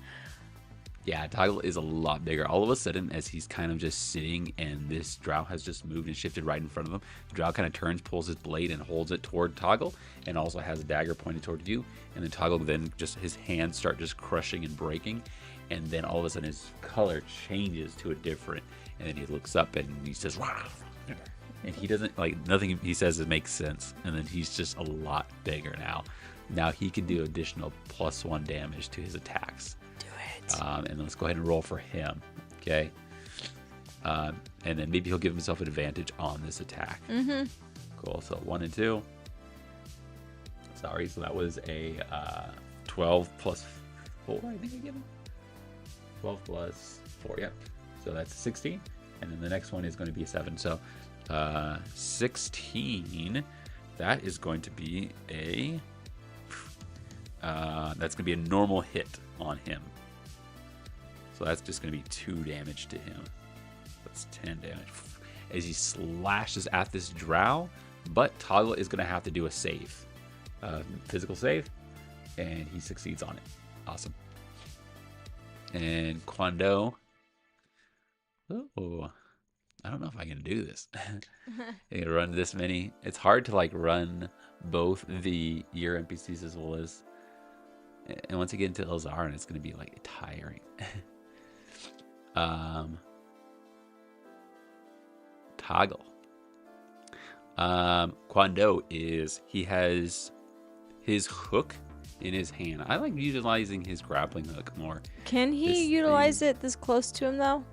Yeah, Toggle is a lot bigger. All of a sudden, as he's kind of just sitting and this drow has just moved and shifted right in front of him, the drow kind of turns, pulls his blade, and holds it toward Toggle, and also has a dagger pointed toward you. And then Toggle then just, his hands start just crushing and breaking, and then all of a sudden his color changes to a different, and then he looks up and he says, Rah! And he doesn't, like, nothing he says it makes sense, and then he's just a lot bigger now. Now he can do additional +1 damage to his attacks. And let's go ahead and roll for him, okay? And then maybe he'll give himself an advantage on this attack. Cool, so 1 and 2. Sorry, so that was a 12 plus 4, I think I give him. 12 plus 4, yep. So that's 16. And then the next one is going to be a 7. So 16, that is going to be a... that's going to be a normal hit on him. So that's just going to be 2 damage to him. That's 10 damage. As he slashes at this drow, but Toggle is going to have to do a save. Physical save, and he succeeds on it. Awesome. And Kwando. Oh, I don't know if I can do this. You can run this many. It's hard to like run both your NPCs as well as. And once you get into Elzarin, it's going to be like tiring. Toggle. Kwando he has his hook in his hand. I like utilizing his grappling hook more. Can he utilize it this close to him though?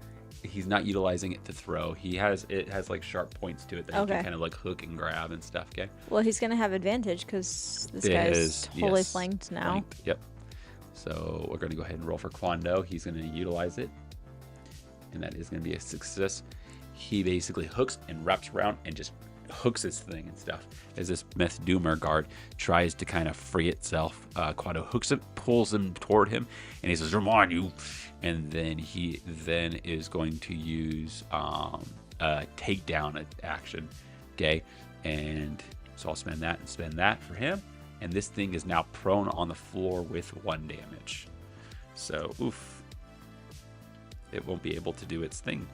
He's not utilizing it to throw. It has like sharp points to it that he can kind of like hook and grab and stuff. Okay. Well, he's gonna have advantage because this guy is totally flanked now. Flanked. Yep. So we're gonna go ahead and roll for Kwando. He's gonna utilize it, and that is gonna be a success. He basically hooks and wraps around and just hooks this thing and stuff. As this Methdoomer guard tries to kind of free itself, Kwando hooks it, pulls him toward him, and he says, "Remind you." And then he is going to use takedown action. Okay, and so I'll spend that and spend that for him. And this thing is now prone on the floor with 1 damage. So, oof. It won't be able to do its thing.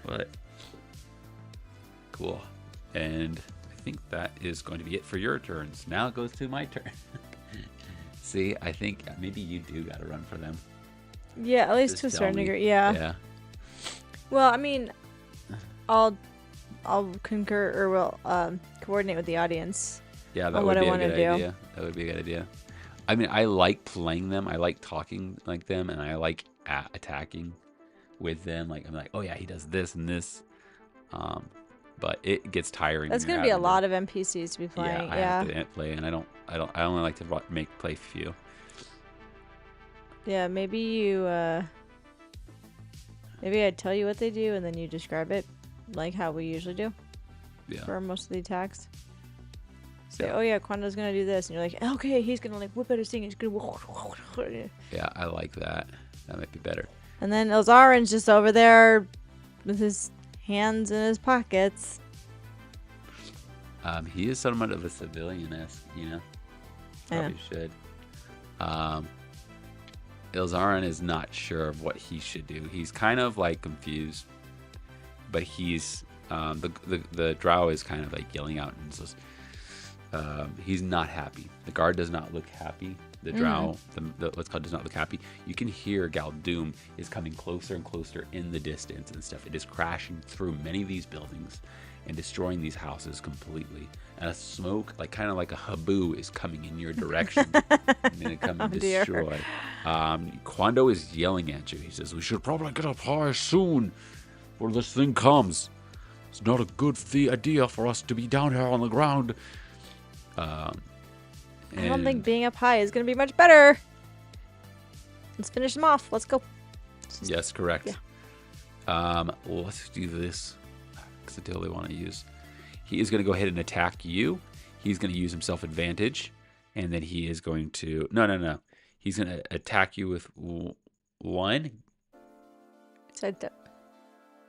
But, cool. And I think that is going to be it for your turns. Now it goes to my turn. See, I think maybe you do got to run for them. Yeah, at least Just to a tell certain me. degree. Yeah. Yeah. Well, I mean, I'll concur or will coordinate with the audience. Yeah, that on would what be I a wanna good do. idea. That would be a good idea. I mean, I like playing them. I like talking like them, and I like attacking with them. Like I'm like, oh yeah, he does this and this. But it gets tiring. That's when you're gonna be a having lot of NPCs to be playing. Yeah, I have to play, and I only like to play few. Yeah, maybe you. Maybe I tell you what they do, and then you describe it, like how we usually do Yeah. for most of the attacks. Say, Yeah. oh yeah, Quando's gonna do this, and you're like, okay, he's gonna like whip out his thing. He's gonna. Yeah, I like that. That might be better. And then Elzarin's just over there with his hands in his pockets. He is somewhat of a civilian-esque, you know. I know. Probably should. Ilzarin is not sure of what he should do. He's kind of like confused, but he's the drow is kind of like yelling out and says, he's not happy. The guard does not look happy. The drow, the what's called, does not look happy. You can hear GalDoom is coming closer and closer in the distance and stuff. It is crashing through many of these buildings and destroying these houses completely. And a smoke, like kind of like a haboo, is coming in your direction. And gonna come and dear. destroy. Quando is yelling at you. He says, "We should probably get up high soon, before this thing comes. It's not a good idea for us to be down here on the ground." I don't think being up high is gonna be much better. Let's finish them off. Let's go. Yes, correct. Yeah. Let's do this. Because I totally want to use. He is going to go ahead and attack you. He's going to use himself advantage, and then he is going to. No. He's going to attack you with 1, Side step.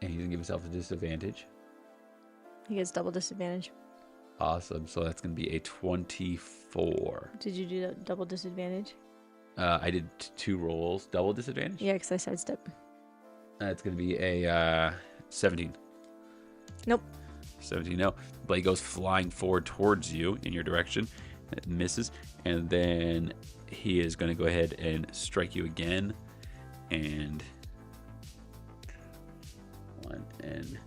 and he's going to give himself a disadvantage. He gets double disadvantage. Awesome. So that's going to be a 24. Did you do double disadvantage? I did 2 rolls, double disadvantage. Yeah, because I sidestep. That's going to be a 17. Nope. 17, no. Blade goes flying forward towards you in your direction. It misses. And then he is going to go ahead and strike you again. And 1 and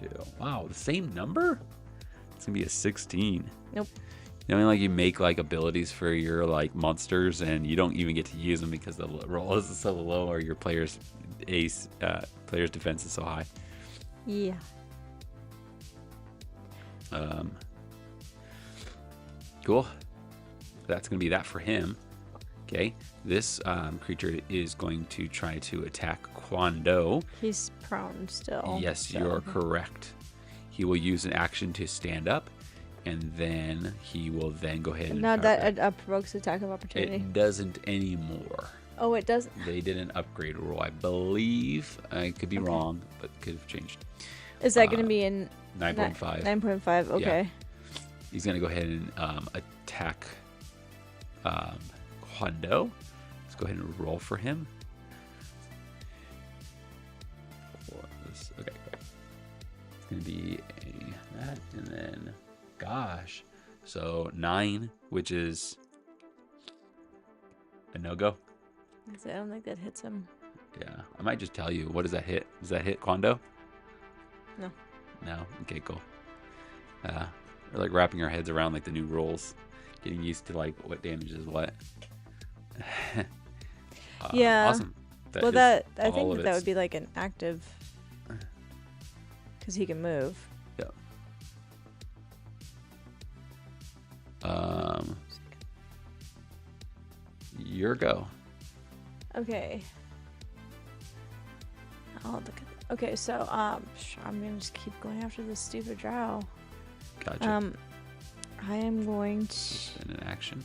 2. Wow, the same number? It's going to be a 16. Nope. You know, like you make like abilities for your like monsters, and you don't even get to use them because the roll is so low, or your player's player's defense is so high. Yeah. Cool. That's going to be that for him. Okay. This creature is going to try to attack Quando. He's prone still. Yes, so- you're correct. He will use an action to stand up, and then he will then go ahead and... No, that provokes attack of opportunity. It doesn't anymore. Oh, it doesn't? They did an upgrade rule, I believe. I could be wrong, but could have changed. Is that going to be in 9.5. 9.5, okay. He's going to go ahead and attack Quando. Let's go ahead and roll for him. Okay, great. It's going to be that, and then, gosh. So 9, which is a no-go. I don't think that hits him. Yeah, I might just tell you. What does that hit? Does that hit Quando? No. No? Okay, cool. We're like wrapping our heads around like the new rules. Getting used to like what damage is what. Yeah. Awesome. I think that would be like an active... Because he can move. Yeah. Your go. Okay. Oh, look at that. Okay, so I'm gonna just keep going after this stupid drow. Gotcha. I am going to In an action.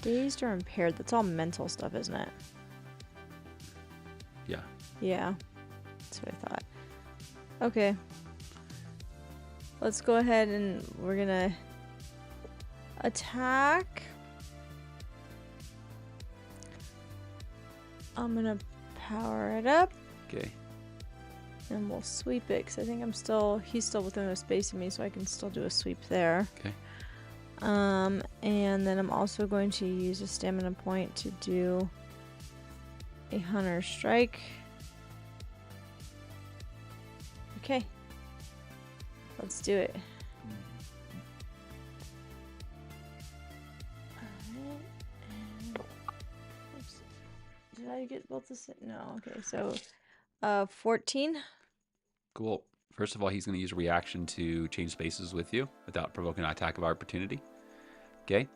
Dazed or impaired? That's all mental stuff, isn't it? Yeah. Yeah. That's what I thought. Okay. Let's go ahead and we're gonna attack. I'm gonna power it up. Okay. And we'll sweep it because I think he's still within the space of me, so I can still do a sweep there. Okay. And then I'm also going to use a stamina point to do a hunter strike. Okay. Let's do it. Alright. Oops. Did I get both the same? No. Okay. So, 14. Cool. First of all, he's going to use a reaction to change spaces with you without provoking an attack of opportunity. Okay.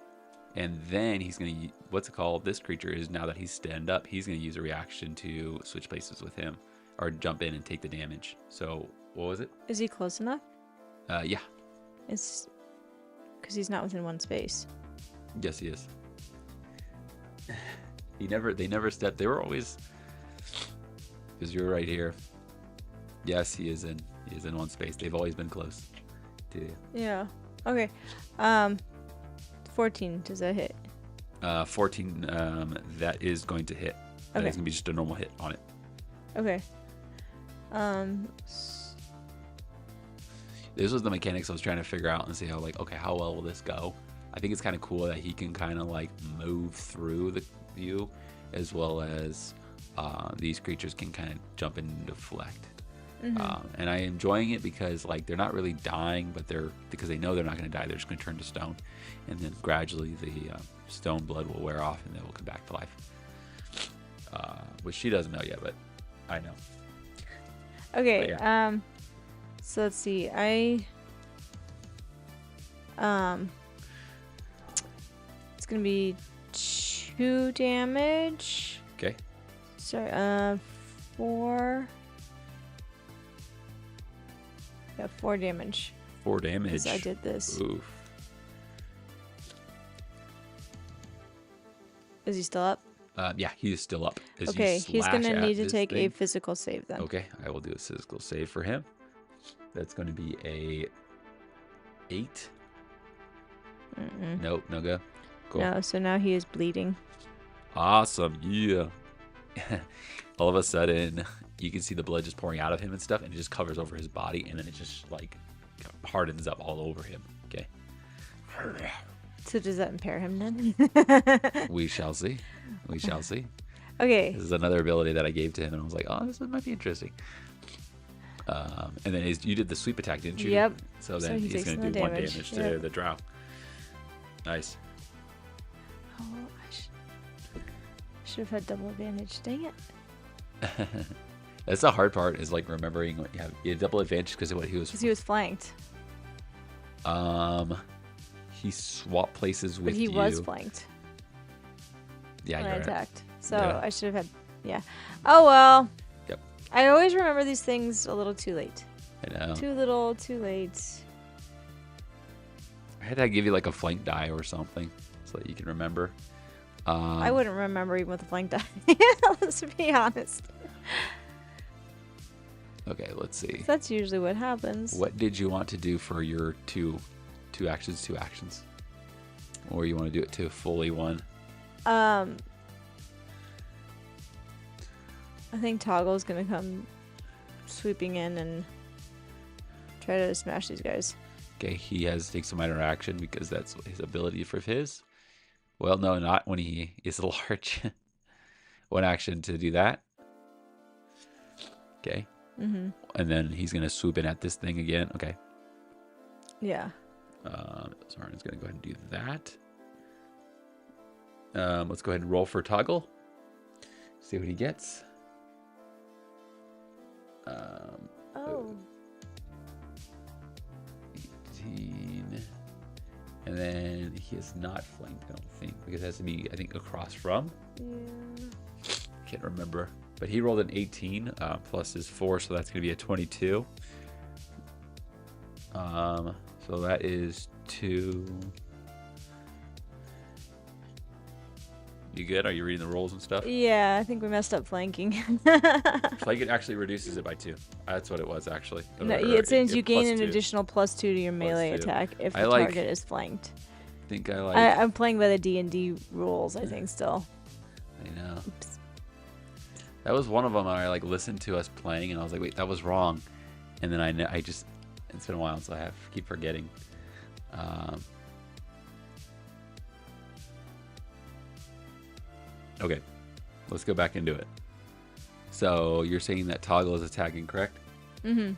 And then he's going to, what's it called? This creature is, now that he's stand up, he's going to use a reaction to switch places with him or jump in and take the damage. So, what was it? Is he close enough? Yeah. It's because he's not within one space. Yes, he is. They never stepped. They were always, because you're right here. Yes, he is in one space. They've always been close to you. Yeah. Okay. 14. Does that hit? 14. That is going to hit. That Okay. is going to be just a normal hit on it. Okay. This was the mechanics I was trying to figure out and see how, like, okay, how well will this go? I think it's kind of cool that he can kind of like move through the view, as well as these creatures can kind of jump and deflect. And I'm enjoying it because, like, they're not really dying, but because they know they're not going to die, they're just going to turn to stone, and then gradually the stone blood will wear off and they will come back to life. Which she doesn't know yet, but I know. Okay. Yeah. So let's see. It's gonna be 2 damage. Okay. Sorry. 4. Yeah, 4 damage. 4 damage. 'Cause I did this. Oof. Is he still up? Yeah, he is still up. As you Okay, he's slash gonna at need to this take a thing. physical save then. Okay, I will do a physical save for him. That's going to be a 8. Nope, no go. Cool. No, so now he is bleeding. Awesome, yeah. All of a sudden, you can see the blood just pouring out of him and stuff, and it just covers over his body, and then it just like hardens up all over him. Okay. So does that impair him then? We shall see. We shall see. Okay. This is another ability that I gave to him, and I was like, oh, this might be interesting. And then you did the sweep attack, didn't you? Yep. So So then he he's takes going to no do 1 damage. damage Yep. to the drow. Nice. Oh, I should have had double advantage. Dang it. That's the hard part, is like remembering what you have. You had double advantage because of what he was. Because he was flanked. He swapped places with But he you. was flanked Yeah, when I you're right. attacked. So Yeah. I should have had. Yeah. Oh well. Yep. I always remember these things a little too late. I know. Too little, too late. I had to give you like a flank die or something so that you can remember. I wouldn't remember even with a flank die. Let's be honest. Okay, let's see. That's usually what happens. What did you want to do for your two actions? Or you want to do it to fully one? I think Toggle's gonna come sweeping in and try to smash these guys. Okay, he takes a minor action because that's his ability for his. Well, no, not when he is large. 1 action to do that. Okay. Mm-hmm. And then he's going to swoop in at this thing again. Okay. Yeah. Soren's going to go ahead and do that. Let's go ahead and roll for Toggle. See what he gets. Oh. 18. And then he is not flanked, I don't think, because it has to be, I think, across from. Yeah. Can't remember. But he rolled an 18 plus his 4, so that's going to be a 22. So that is 2. You good? Are you reading the rolls and stuff? Yeah, I think we messed up flanking. Flanking actually reduces it by 2. That's what it was, actually. No, it says you gain an +2. additional +2 to your melee 2. attack if I the like- target is flanked. I think I like... I'm playing by the D&D rules, I think, still. I know. Oops. That was one of them I like listened to us playing, and I was like, wait, that was wrong. And then I just... It's been a while, so I keep forgetting. Okay, let's go back into it. So you're saying that Toggle is attacking, correct? Mm-hmm.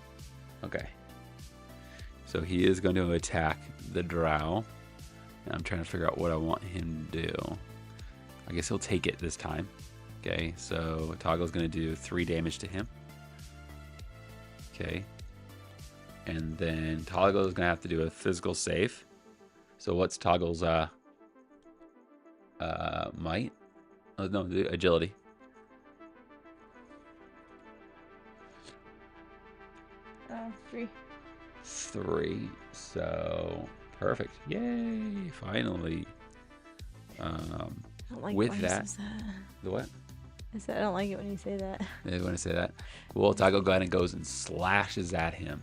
Okay. So he is going to attack the drow. And I'm trying to figure out what I want him to do. I guess he'll take it this time. Okay, so Toggle's going to do 3 damage to him. Okay. And then Toggle is going to have to do a physical save. So what's Toggle's might? Oh, no, the agility. Oh, 3. 3. So perfect. Yay! Finally. I don't like With when he that- says that. The what? I said I don't like it when you say that. I want to say that. Cool. Toggle go ahead and goes and slashes at him.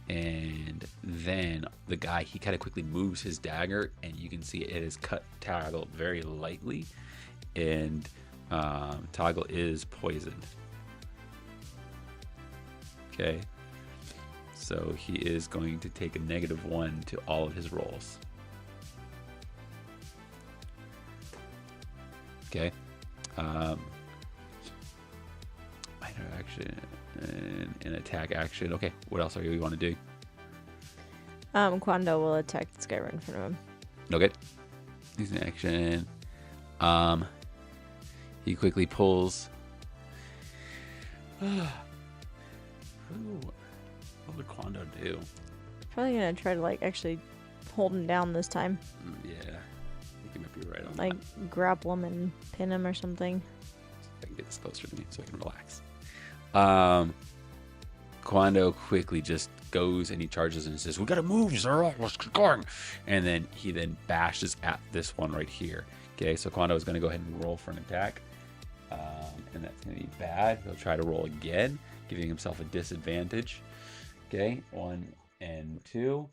And then the guy, he kind of quickly moves his dagger, and you can see it has cut Toggle very lightly. And Toggle is poisoned. Okay. So he is going to take a -1 to all of his rolls. Okay. Minor action and an attack action. Okay. What else are you want to do? Quando will attack this guy right in front of him. Okay. He's an action. He quickly pulls. Ooh, what would Quando do? Probably gonna try to like actually hold him down this time. Yeah. I think you might be right on Like that. grapple him and pin him or something. I can get this closer to me so I can relax. Quando quickly just goes and he charges and says, "We gotta move, Zira. Let's get going." And then he bashes at this one right here. Okay, so Quando is gonna go ahead and roll for an attack. And that's gonna be bad. He'll try to roll again, giving himself a disadvantage. Okay, 1 and 2.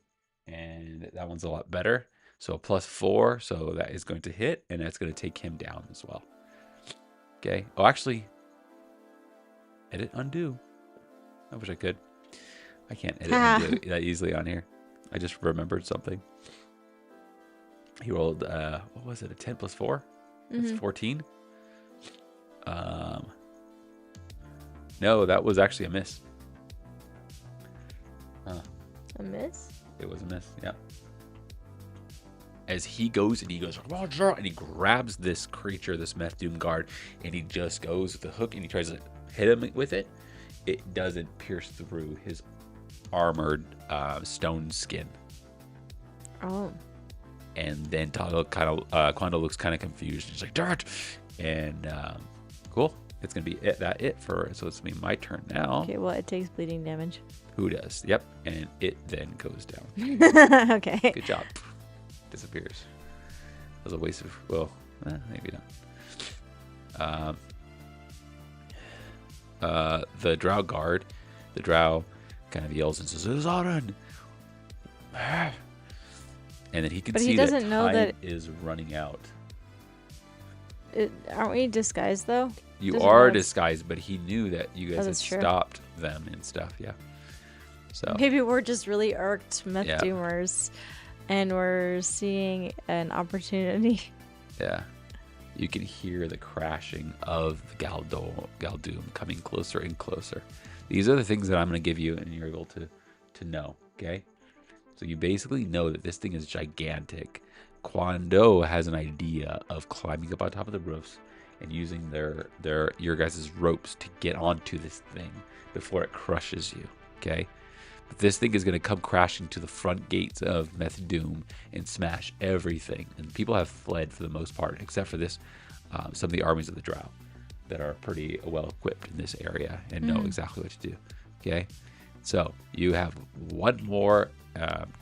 And that one's a lot better. So a +4, so that is going to hit, and that's going to take him down as well. Okay. Oh, actually, edit undo. I wish I could. I can't edit undo that easily on here. I just remembered something. He rolled, what was it, a 10 + 4? That's 14. No, that was actually a miss. A miss? It was a miss, yeah. As he goes and he goes, "Roger," and he grabs this creature, this Methdoom guard, and he just goes with the hook and he tries to hit him with it. It doesn't pierce through his armored stone skin. Oh. And then Quando looks kind of confused. He's like, "Dirt!" And cool. It's gonna be it for so it's gonna be my turn now. Okay, well it takes bleeding damage. Who does? Yep. And it then goes down. Okay. Good job. Disappears. That was a waste of, well, maybe not. The drow guard, the drow kind of yells and says, "Zarin!" And then he can But see he that doesn't know time that- is running out. Aren't we disguised though? You Doesn't are know- disguised, but he knew that you guys had that's true. stopped them and stuff. Yeah. So Maybe we're just really irked Methdoomers and we're seeing an opportunity. yeah, you can hear the crashing of GalDoom coming closer and closer. These are the things that I'm going to give you, and you're able to know. Okay, so you basically know that this thing is gigantic. Quando has an idea of climbing up on top of the roofs and using your guys' ropes to get onto this thing before it crushes you. Okay. But this thing is going to come crashing to the front gates of Methdoom and smash everything. And people have fled for the most part, except for this, some of the armies of the Drow that are pretty well equipped in this area and know exactly what to do. Okay, so you have one more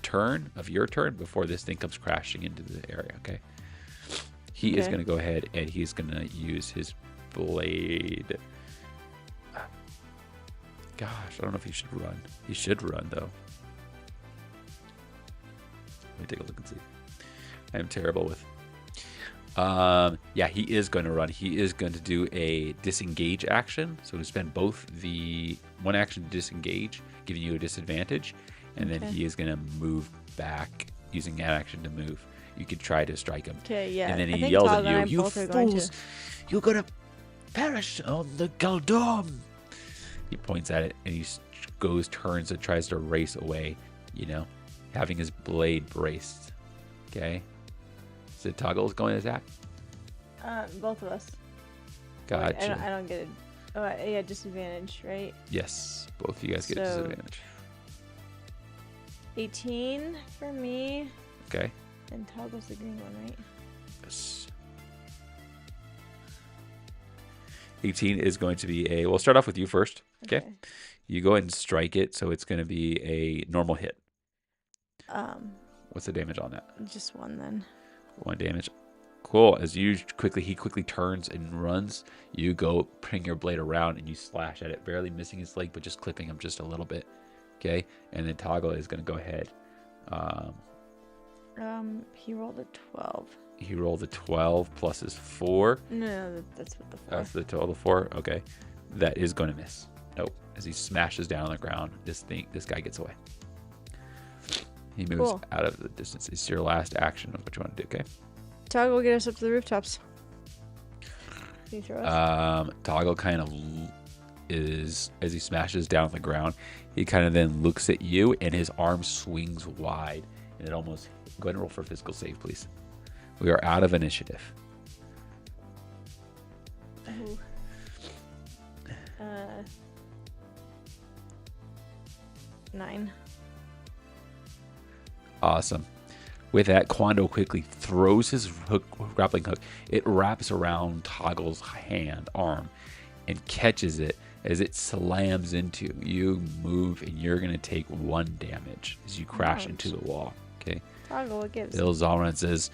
turn of your turn before this thing comes crashing into the area. Okay, He is Okay. going to go ahead and he's going to use his blade. Gosh, I don't know if he should run. He should run, though. Let me take a look and see. I am terrible with... yeah, he is going to run. He is going to do a disengage action. So to spend both the one action to disengage, giving you a disadvantage, and then he is going to move back using that action to move. You could try to strike him. Okay, yeah. And then I he think yells Todd and I at you, "You both are going fools! to. You're going to perish on the GalDoom!" He points at it and he turns and tries to race away, having his blade braced. Okay? So Toggle's going to attack? Both of us. Gotcha. Wait, I don't get it. Oh, yeah, disadvantage, right? Yes, both of you guys get a So- disadvantage. 18 for me. Okay. And Toggle's the green one, right? Yes. 18 is going to be a... We'll start off with you first. Okay. You go ahead and strike it, so it's going to be a normal hit. What's the damage on that? Just one then. 1 damage. Cool. As he quickly turns and runs, you go bring your blade around and you slash at it, barely missing his leg, but just clipping him just a little bit. Okay. And then Toggle is going to go ahead. He rolled a 12. He rolled a 12 plus his 4. No, that's what the 4. That's the total 4. Okay. That is going to miss. Nope. As he smashes down on the ground, this guy gets away. He moves out of the distance. It's your last action of what you want to do, okay? Toggle, get us up to the rooftops. Can you throw us? Toggle kind of is, as he smashes down on the ground, he kind of then looks at you and his arm swings wide. And it almost... Go ahead and roll for a physical save, please. We are out of initiative. Ooh. 9. Awesome. With that, Quando quickly throws his grappling hook. It wraps around Toggle's arm, and catches it as it slams into you. Move, and you're going to take 1 damage as you crash into the wall. Okay. Toggle, what gives? Zalran says,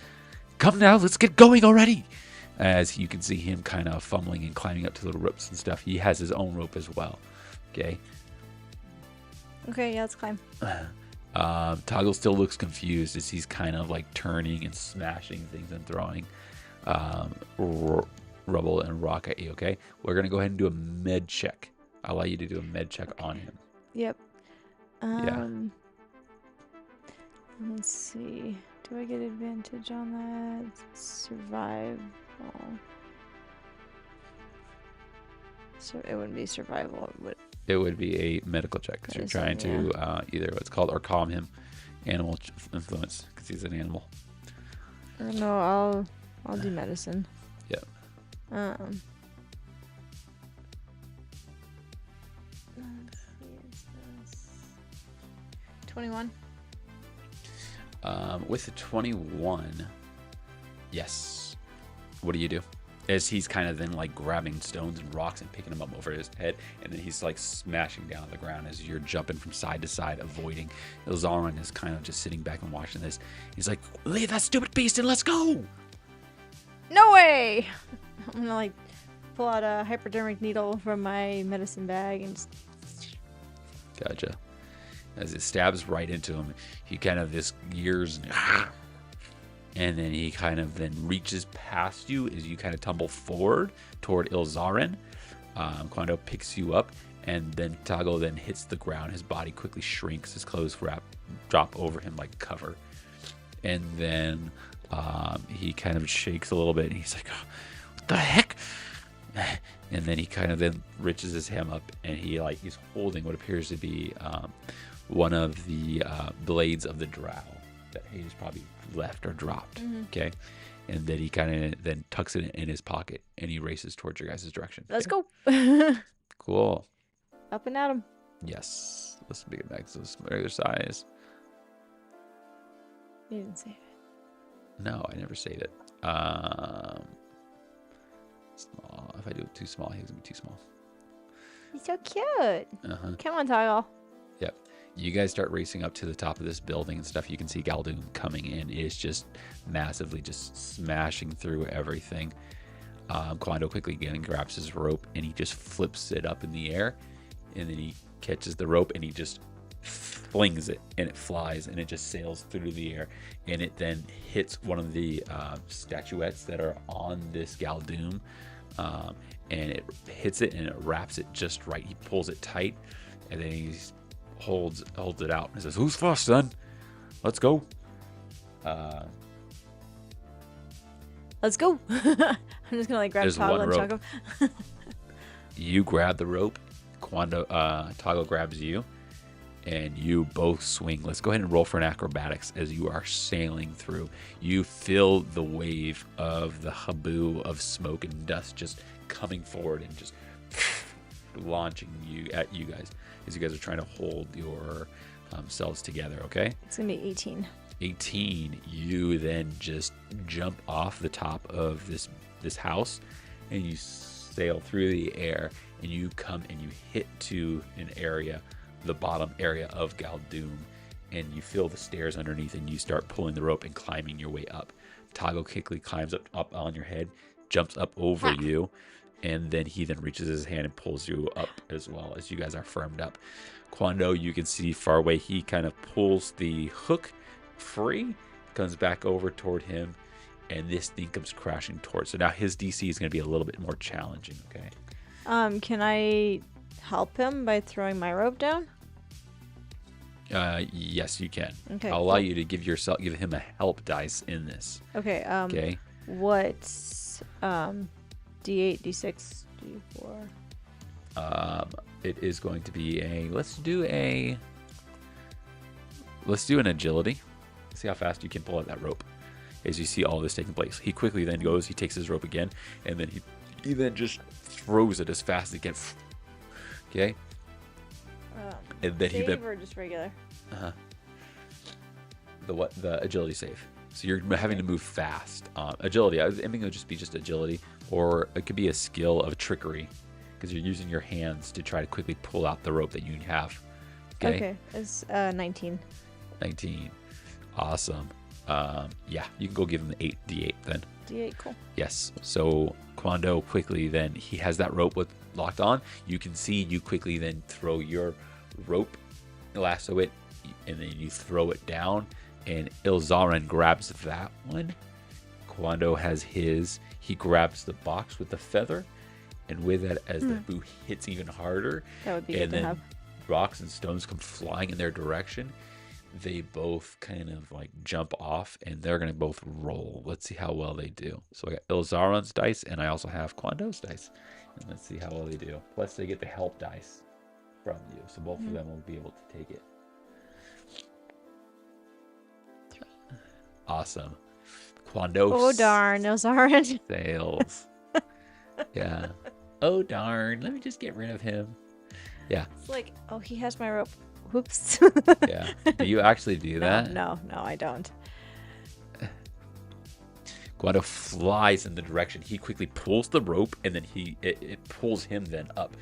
"Come now, let's get going already." As you can see him kind of fumbling and climbing up to the ropes and stuff. He has his own rope as well. Okay. Okay, yeah, let's climb. Toggle still looks confused as he's kind of like turning and smashing things and throwing rubble and rock at you. Okay, we're gonna go ahead and do a med check. I'll allow you to do a med check on him. Yep. Yeah. Let's see. Do I get advantage on that? Survival. So it wouldn't be survival. It would be a medical check because you're trying to either what's called or calm him, animal influence because he's an animal. Or no, I'll do medicine. Yep. Let's see, is this 21? With the 21, yes. What do you do? As he's kind of then like grabbing stones and rocks and picking them up over his head, and then he's like smashing down on the ground as you're jumping from side to side, avoiding. Ilzarin is kind of just sitting back and watching this. He's like, "Leave that stupid beast and let's go!" No way! I'm gonna like pull out a hypodermic needle from my medicine bag and just... Gotcha. As it stabs right into him, he kind of this gears and then he kind of then reaches past you as you kind of tumble forward toward Ilzarin. Quando picks you up, and then Toggle then hits the ground. His body quickly shrinks. His clothes drop over him like cover. And then he kind of shakes a little bit, and he's like, "Oh, what the heck?" And then he kind of then reaches his hand up, and he's holding what appears to be one of the blades of the drow that he's probably left or dropped. Okay, and then he kind of then tucks it in his pocket and he races towards your guys' direction. Let's go. Cool. Up and at him. Yes. Let's make it back to this regular size. You didn't save it. No, I never saved it. Small. If I do it too small, he's gonna be too small. He's so cute. Come on, Toggle. Yep. You guys start racing up to the top of this building and stuff. You can see GalDoom coming in. It's just massively just smashing through everything. Quando quickly again grabs his rope and he just flips it up in the air. And then he catches the rope and he just flings it and it flies and it just sails through the air. And it then hits one of the statuettes that are on this GalDoom. And it hits it and it wraps it just right. He pulls it tight and then he's holds it out and says, "Who's first, son? Let's go." Let's go. I'm just gonna like grab There's Toggle one and chuck rope. him. You grab the rope. Toggle grabs you, and you both swing. Let's go ahead and roll for an acrobatics as you are sailing through. You feel the wave of the haboo of smoke and dust just coming forward and just launching you at you guys as you guys are trying to hold your selves together. Okay. It's gonna be 18. 18. You then just jump off the top of this house, and you sail through the air, and you come and you hit to an area, the bottom area of GalDoom, and you feel the stairs underneath, and you start pulling the rope and climbing your way up. Toggle quickly climbs up on your head, jumps up over you, and then he then reaches his hand and pulls you up as well as you guys are firmed up. Quando, you can see far away, he kind of pulls the hook free, comes back over toward him, and this thing comes crashing towards. So now his DC is going to be a little bit more challenging. Okay. Can I help him by throwing my rope down? Yes, you can. Okay. I'll allow you to give him a help dice in this. Okay. Okay. What's D8, D6, D4? It is going to be let's do an agility. See how fast you can pull out that rope as you see all this taking place. He quickly then goes, he takes his rope again, and then he then just throws it as fast as he can. Okay. And then save or just regular? The agility save. So you're having to move fast. Agility, I think it'll just be just agility, or it could be a skill of trickery, because you're using your hands to try to quickly pull out the rope that you have. Okay. It's 19. 19. Awesome. Yeah, you can go give him the 8d8 then. D8, cool. Yes. So Quando quickly then, he has that rope locked on. You can see you quickly then throw your rope, lasso it, and then you throw it down, and Ilzarin grabs that one. Quando has his. He grabs the box with the feather, and with that, as the boo hits even harder, that would be good to have. Rocks and stones come flying in their direction. They both kind of like jump off, and they're going to both roll. Let's see how well they do. So I got Ilzarin's dice, and I also have Quando's dice. And let's see how well they do. Plus, they get the help dice from you, so both of them will be able to take it. Awesome. Quando. Oh darn, Ilzarin. Sails. Yeah. Oh darn. Let me just get rid of him. Yeah. It's like, oh, he has my rope. Whoops. Yeah. Do you actually do that? No, I don't. Quando flies in the direction. He quickly pulls the rope, and then it pulls him then up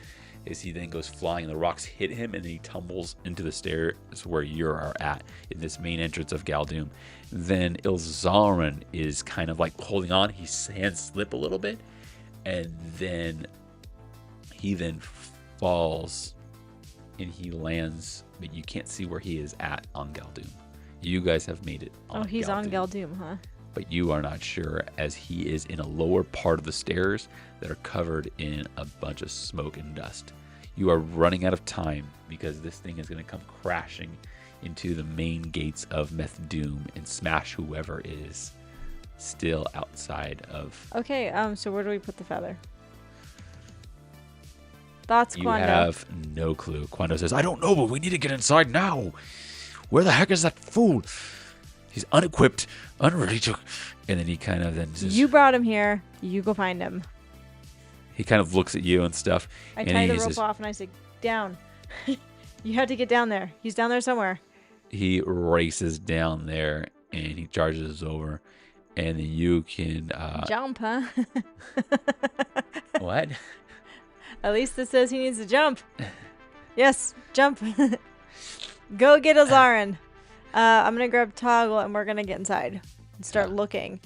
as he then goes flying. The rocks hit him, and then he tumbles into the stairs where you are at in this main entrance of GalDoom. Then Ilzarin is kind of like holding on. His hands slip a little bit, and then he then falls, and he lands, but you can't see where he is at on GalDoom. You guys have made it on he's GalDoom. on GalDoom, huh? But you are not sure, as he is in a lower part of the stairs that are covered in a bunch of smoke and dust. You are running out of time because this thing is going to come crashing into the main gates of Methdoom and smash whoever is still outside of. Okay, so where do we put the feather? Thoughts, You Quando? have no clue. Quando says, "I don't know, but we need to get inside now. Where the heck is that fool? He's unequipped, unready to..." And then he kind of then says, You brought him here. You go find him. he kind of looks at you and stuff. I and tie the he rope says, off and I say, down. You have to get down there. He's down there somewhere. he races down there and he charges over, and then you can Jump, huh? what? At least it says he needs to jump. Yes, jump. Go get Azarin. I'm gonna grab Toggle and we're gonna get inside and start looking.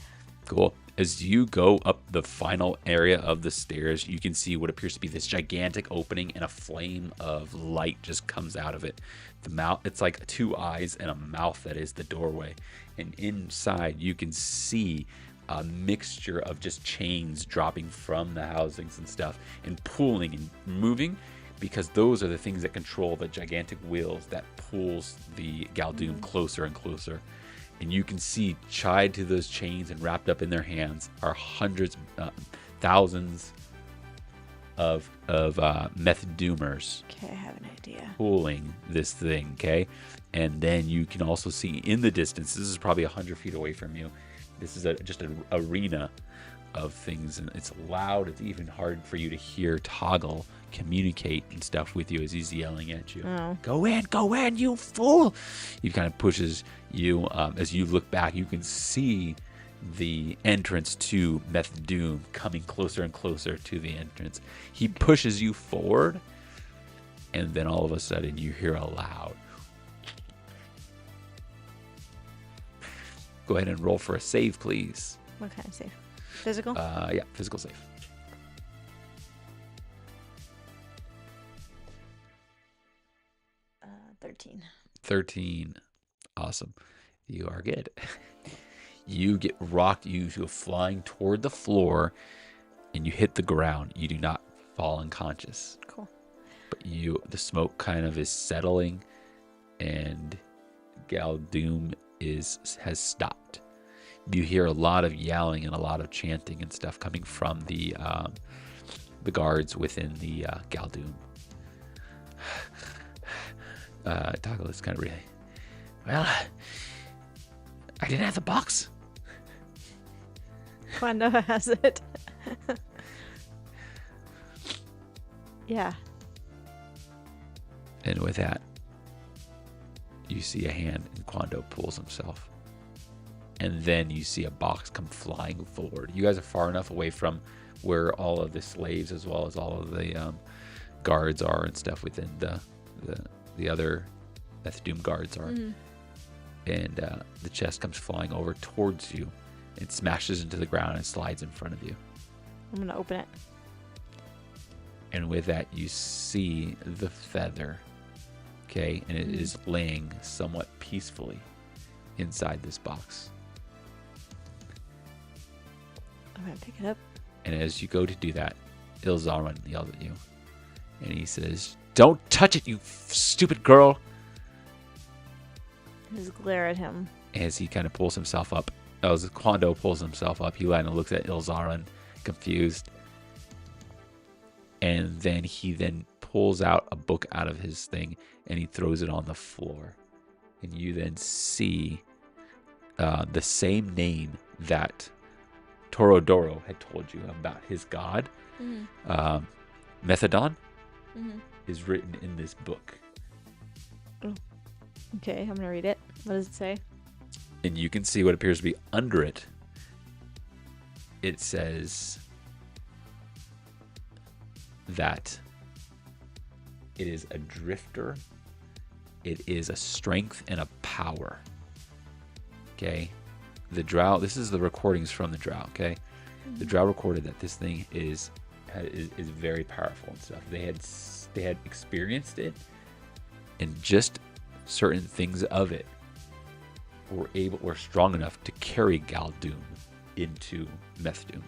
Cool. As you go up the final area of the stairs, you can see what appears to be this gigantic opening, and a flame of light just comes out of it. The mouth, it's like two eyes and a mouth that is the doorway. And inside, you can see a mixture of just chains dropping from the housings and stuff and pulling and moving, because those are the things that control the gigantic wheels that pulls the GalDoom closer and closer. And you can see tied to those chains and wrapped up in their hands are hundreds, thousands of Methdoomers. Okay, I have an idea. Pulling this thing, okay? And then you can also see in the distance, this is probably 100 feet away from you, this is just an arena of things, and it's loud. It's even hard for you to hear Toggle communicate and stuff with you as he's yelling at you. Oh. Go in, you fool! He kind of pushes you. As you look back, you can see the entrance to Methdoom coming closer and closer to the entrance. He pushes you forward, and then all of a sudden you hear a loud. Go ahead and roll for a save, please. What kind of save? Physical? Yeah, physical save. 13. 13. Awesome. You are good. You get rocked. You go flying toward the floor, and you hit the ground. You do not fall unconscious. Cool. But the smoke kind of is settling, and GalDoom has stopped. You hear a lot of yelling and a lot of chanting and stuff coming from the guards within the GalDoom. Toggle is kind of really, well, I didn't have the box. Quando has it. Yeah. And with that, you see a hand, and Quando pulls himself. And then you see a box come flying forward. You guys are far enough away from where all of the slaves, as well as all of the guards are and stuff within the other Methdoom guards are. Mm-hmm. And the chest comes flying over towards you. It smashes into the ground and slides in front of you. I'm going to open it. And with that, you see the feather. Okay? And it is laying somewhat peacefully inside this box. I'm going to pick it up. And as you go to do that, Ilzarin yells at you. And he says, "Don't touch it, you stupid girl." Just glare at him. As he kind of pulls himself up. As Quando pulls himself up, he kind of looks at Ilzarin, confused. And then he pulls out a book out of his thing, and he throws it on the floor. And you then see the same name that Torodoro had told you about his god, Methadon, is written in this book. Oh. Okay, I'm going to read it. What does it say? And you can see what appears to be under it. It says that it is a drifter, it is a strength and a power. Okay? The Drow, this is the recordings from the Drow, okay? The Drow recorded that this thing is very powerful and stuff. They had experienced it, and just certain things of it were strong enough to carry GalDoom into Methdoom.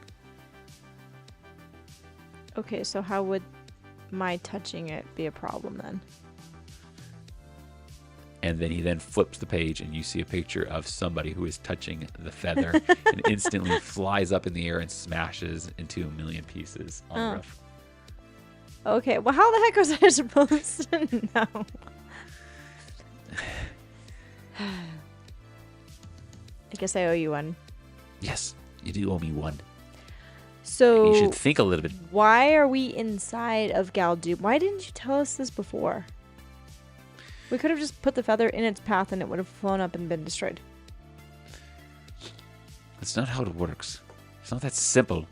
Okay, so how would my touching it be a problem then? And then he flips the page, and you see a picture of somebody who is touching the feather and instantly flies up in the air and smashes into a million pieces on the roof. Okay, well, how the heck was I supposed to know? I guess I owe you one. Yes, you do owe me one. So you should think a little bit. Why are we inside of GalDoom? Why didn't you tell us this before? We could have just put the feather in its path and it would have flown up and been destroyed. That's not how it works. It's not that simple.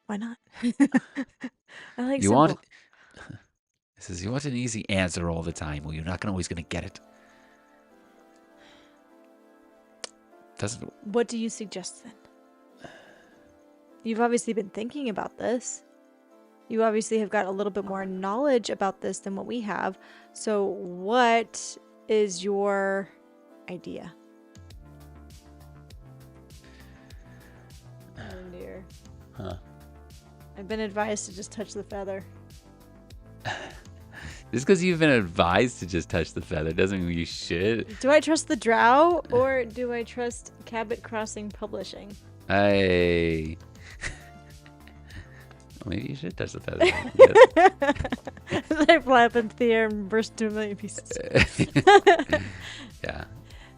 Why not? I like simple. He says, you want an easy answer all the time. Well, you're not always going to get it. What do you suggest then? You've obviously been thinking about this. You obviously have got a little bit more knowledge about this than what we have. So what is your idea? Oh dear. Huh. I've been advised to just touch the feather. Just because you've been advised to just touch the feather doesn't mean you should. Do I trust the drow or do I trust Cabot Crossing Publishing? Hey. Maybe you should touch the feather. I flap into the air and burst into a million pieces. Yeah.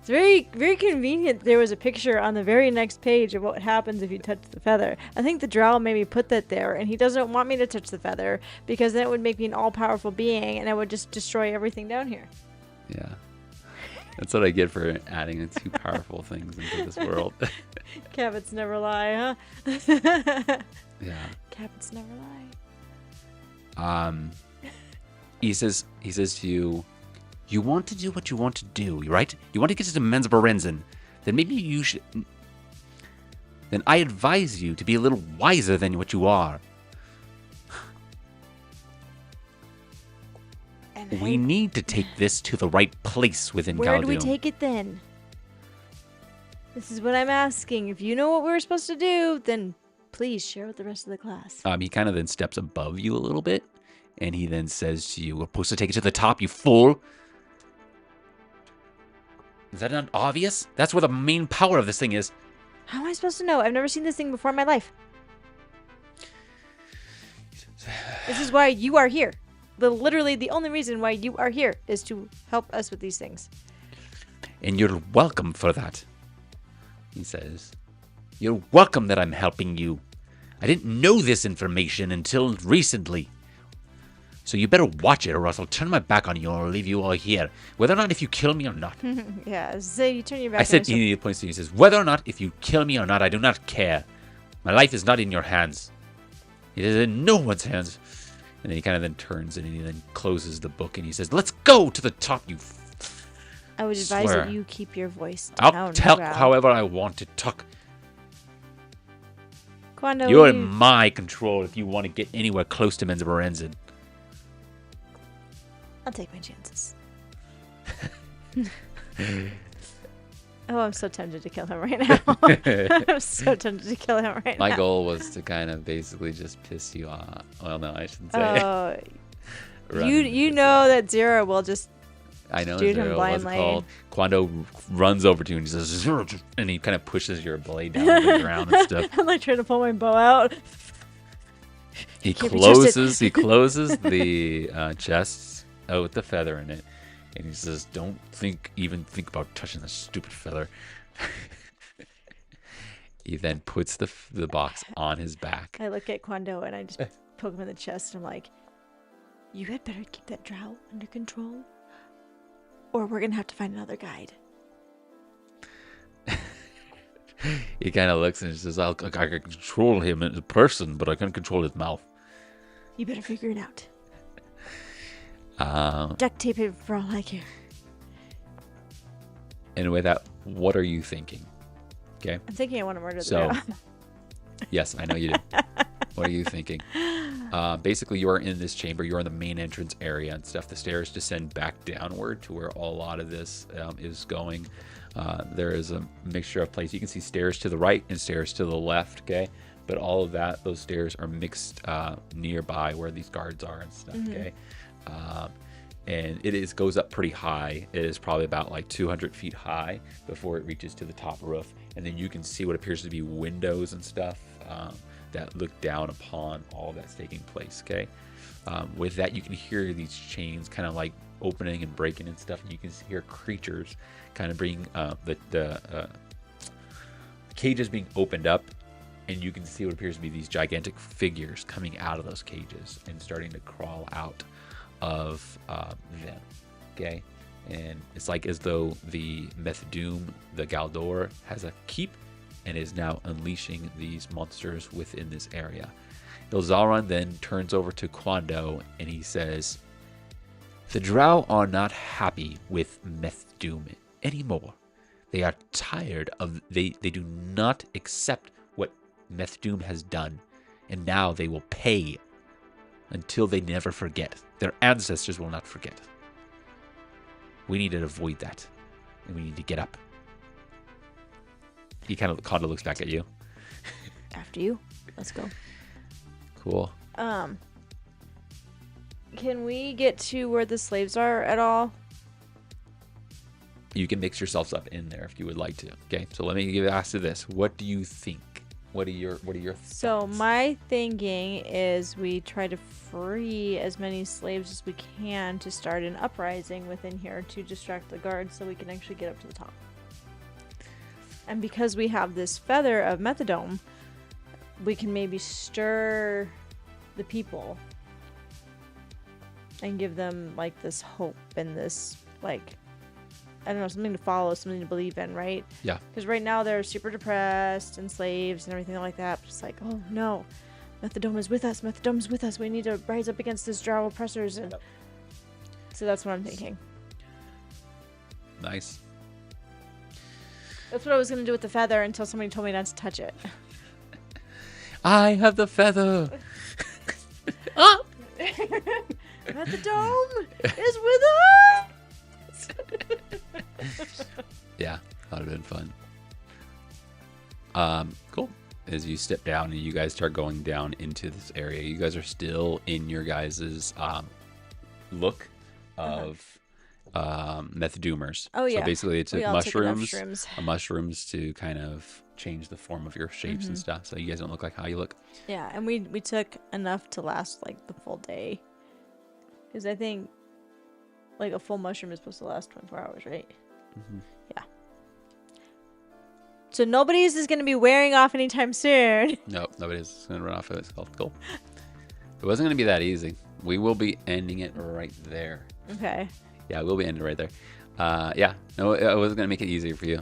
It's very, very convenient. There was a picture on the very next page of what happens if you touch the feather. I think the drow maybe put that there, and he doesn't want me to touch the feather because then it would make me an all-powerful being, and I would just destroy everything down here. Yeah. That's what I get for adding two powerful things into this world. Cabots never lie, huh? Yeah. Cabots never lie. He says to you, you want to do what you want to do, right? You want to get to the Menzberenzen. Then maybe you should... Then I advise you to be a little wiser than what you are. We need to take this to the right place within GalDoom. Where do we take it then? This is what I'm asking. If you know what we're supposed to do, then please share with the rest of the class. He kind of then steps above you a little bit, and he then says to you, we're supposed to take it to the top, you fool. Is that not obvious? That's where the main power of this thing is. How am I supposed to know? I've never seen this thing before in my life. This is why you are here. Literally the only reason why you are here is to help us with these things. And you're welcome for that, he says. You're welcome that I'm helping you. I didn't know this information until recently. So you better watch it or else I'll turn my back on you or I'll leave you all here. Whether or not if you kill me or not. Yeah, say you turn your back I said, he points to you, he says, whether or not if you kill me or not, I do not care. My life is not in your hands. It is in no one's hands. And then he kind of then turns and he then closes the book and he says, let's go to the top, you I would advise swear. that you keep your voice down. I'll talk however I want to talk. Quando, You're in my control if you want to get anywhere close to Menzberenzen. I'll take my chances. Oh, I'm so tempted to kill him right now. I'm so tempted to kill him right now. My goal was to kind of basically just piss you off. Well, no, I shouldn't say. Oh, you know that Zira will just I know shoot him Zira, blindly. what's it called? Quando runs over to you and he says, Zira, and he kind of pushes your blade down to the ground and stuff. I'm like trying to pull my bow out. He closes the chest out with the feather in it. And he says, don't even think about touching this stupid feather. He then puts the box on his back. I look at Quando and I just poke him in the chest and I'm like, you had better keep that drow under control or we're going to have to find another guide. He kind of looks and he says, I can control him as a person, but I can't control his mouth. You better figure it out. Duct tape it for all I care. And with that, what are you thinking? Okay. I'm thinking I want to murder the drow. Yes, I know you do. What are you thinking? Basically, you are in this chamber. You're in the main entrance area and stuff. The stairs descend back downward to where a lot of this is going. There is a mixture of places. You can see stairs to the right and stairs to the left, okay? But all of those stairs are mixed nearby where these guards are and stuff, okay? And it goes up pretty high. It is probably about like 200 feet high before it reaches to the top roof. And then you can see what appears to be windows and stuff that look down upon all that's taking place, okay? With that, you can hear these chains kind of like opening and breaking and stuff. And you can hear creatures kind of bring the cages being opened up. And you can see what appears to be these gigantic figures coming out of those cages and starting to crawl out of them, okay? And it's like as though the Methdoom, the Galdor, has a keep and is now unleashing these monsters within this area. Ilzaron then turns over to Quando and he says, The drow are not happy with Methdoom anymore. They are tired of they do not accept what Methdoom has done, and now they will pay until they never forget. Their ancestors will not forget. We need to avoid that, and we need to get up. He kind of looks back at you. After you. Let's go. Cool. Can we get to where the slaves are at all? You can mix yourselves up in there if you would like to. Okay, so let me ask you this: what do you think? What are your thoughts? So my thinking is we try to free as many slaves as we can to start an uprising within here to distract the guards, so we can actually get up to the top. And because we have this feather of Methdoom, we can maybe stir the people and give them like this hope and this like, I don't know, something to follow, something to believe in, right? Yeah. Because right now they're super depressed and slaves and everything like that. Just like, oh no, Methdoom is with us. Methdoom is with us. We need to rise up against this drow oppressors. And so that's what I'm thinking. Nice. That's what I was going to do with the feather until somebody told me not to touch it. I have the feather. Ah! Methdoom is with us. Yeah, that would have been fun. Cool. As you step down and you guys start going down into this area, you guys are still in your guys's look of Methdoomers. Oh yeah. So basically, it's We all took mushrooms to kind of change the form of your shapes and stuff, so you guys don't look like how you look. Yeah, and we took enough to last like the full day. Because I think like a full mushroom is supposed to last 24 hours, right? Mm-hmm. Yeah. So nobody's is going to be wearing off anytime soon. Nope, nobody's going to run off of it. It's called cool. It wasn't going to be that easy. We will be ending it right there. Okay. Yeah, we'll be ending it right there. Yeah, no, I wasn't going to make it easier for you.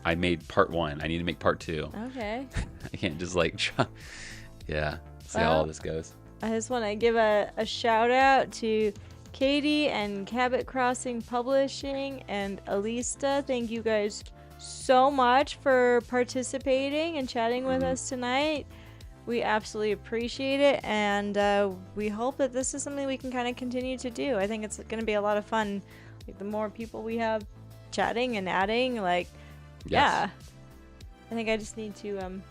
I made part 1. I need to make part 2. Okay. I can't just like, yeah, see how all this goes. I just want to give a shout out to Katie and Cabot Crossing Publishing and Alista. Thank you guys so much for participating and chatting with us tonight. We absolutely appreciate it, and we hope that this is something we can kind of continue to do. I think it's going to be a lot of fun. Like, the more people we have chatting and adding, like, yeah. I think I just need to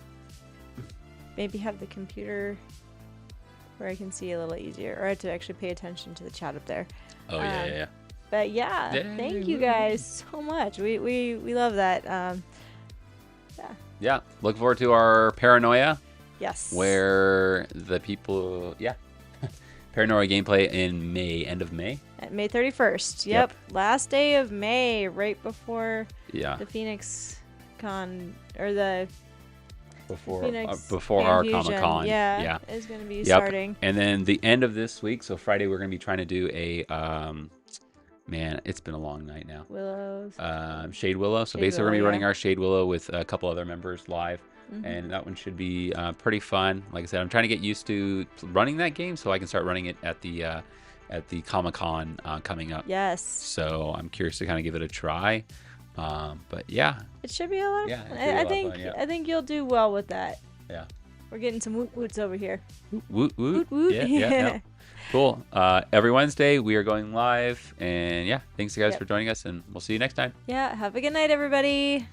maybe have the computer where I can see a little easier, or I have to actually pay attention to the chat up there. Oh, yeah. But yeah, thank you guys so much. We love that. Yeah, look forward to our paranoia. Yes. Where the people, paranoia gameplay in May, end of May. At May 31st. Yep. Last day of May, right before the Phoenix Con, or the before our Comic-Con. Yeah. Is going to be starting. And then the end of this week, so Friday, we're going to be trying to do a man, it's been a long night now. Willows. Shade Willow. So basically, we're going to be running our Shade Willow with a couple other members live. And that one should be pretty fun. Like I said, I'm trying to get used to running that game so I can start running it at the Comic-Con coming up. Yes. So I'm curious to kind of give it a try. But yeah. It should be a lot of fun. I think you'll do well with that. Yeah. We're getting some woot woots over here. Woot woot. Woot woot. Yeah. Cool. Every Wednesday we are going live, and yeah, thanks you guys for joining us, and we'll see you next time. Yeah. Have a good night, everybody.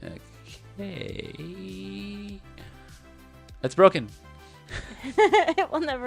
Okay. That's broken. It will never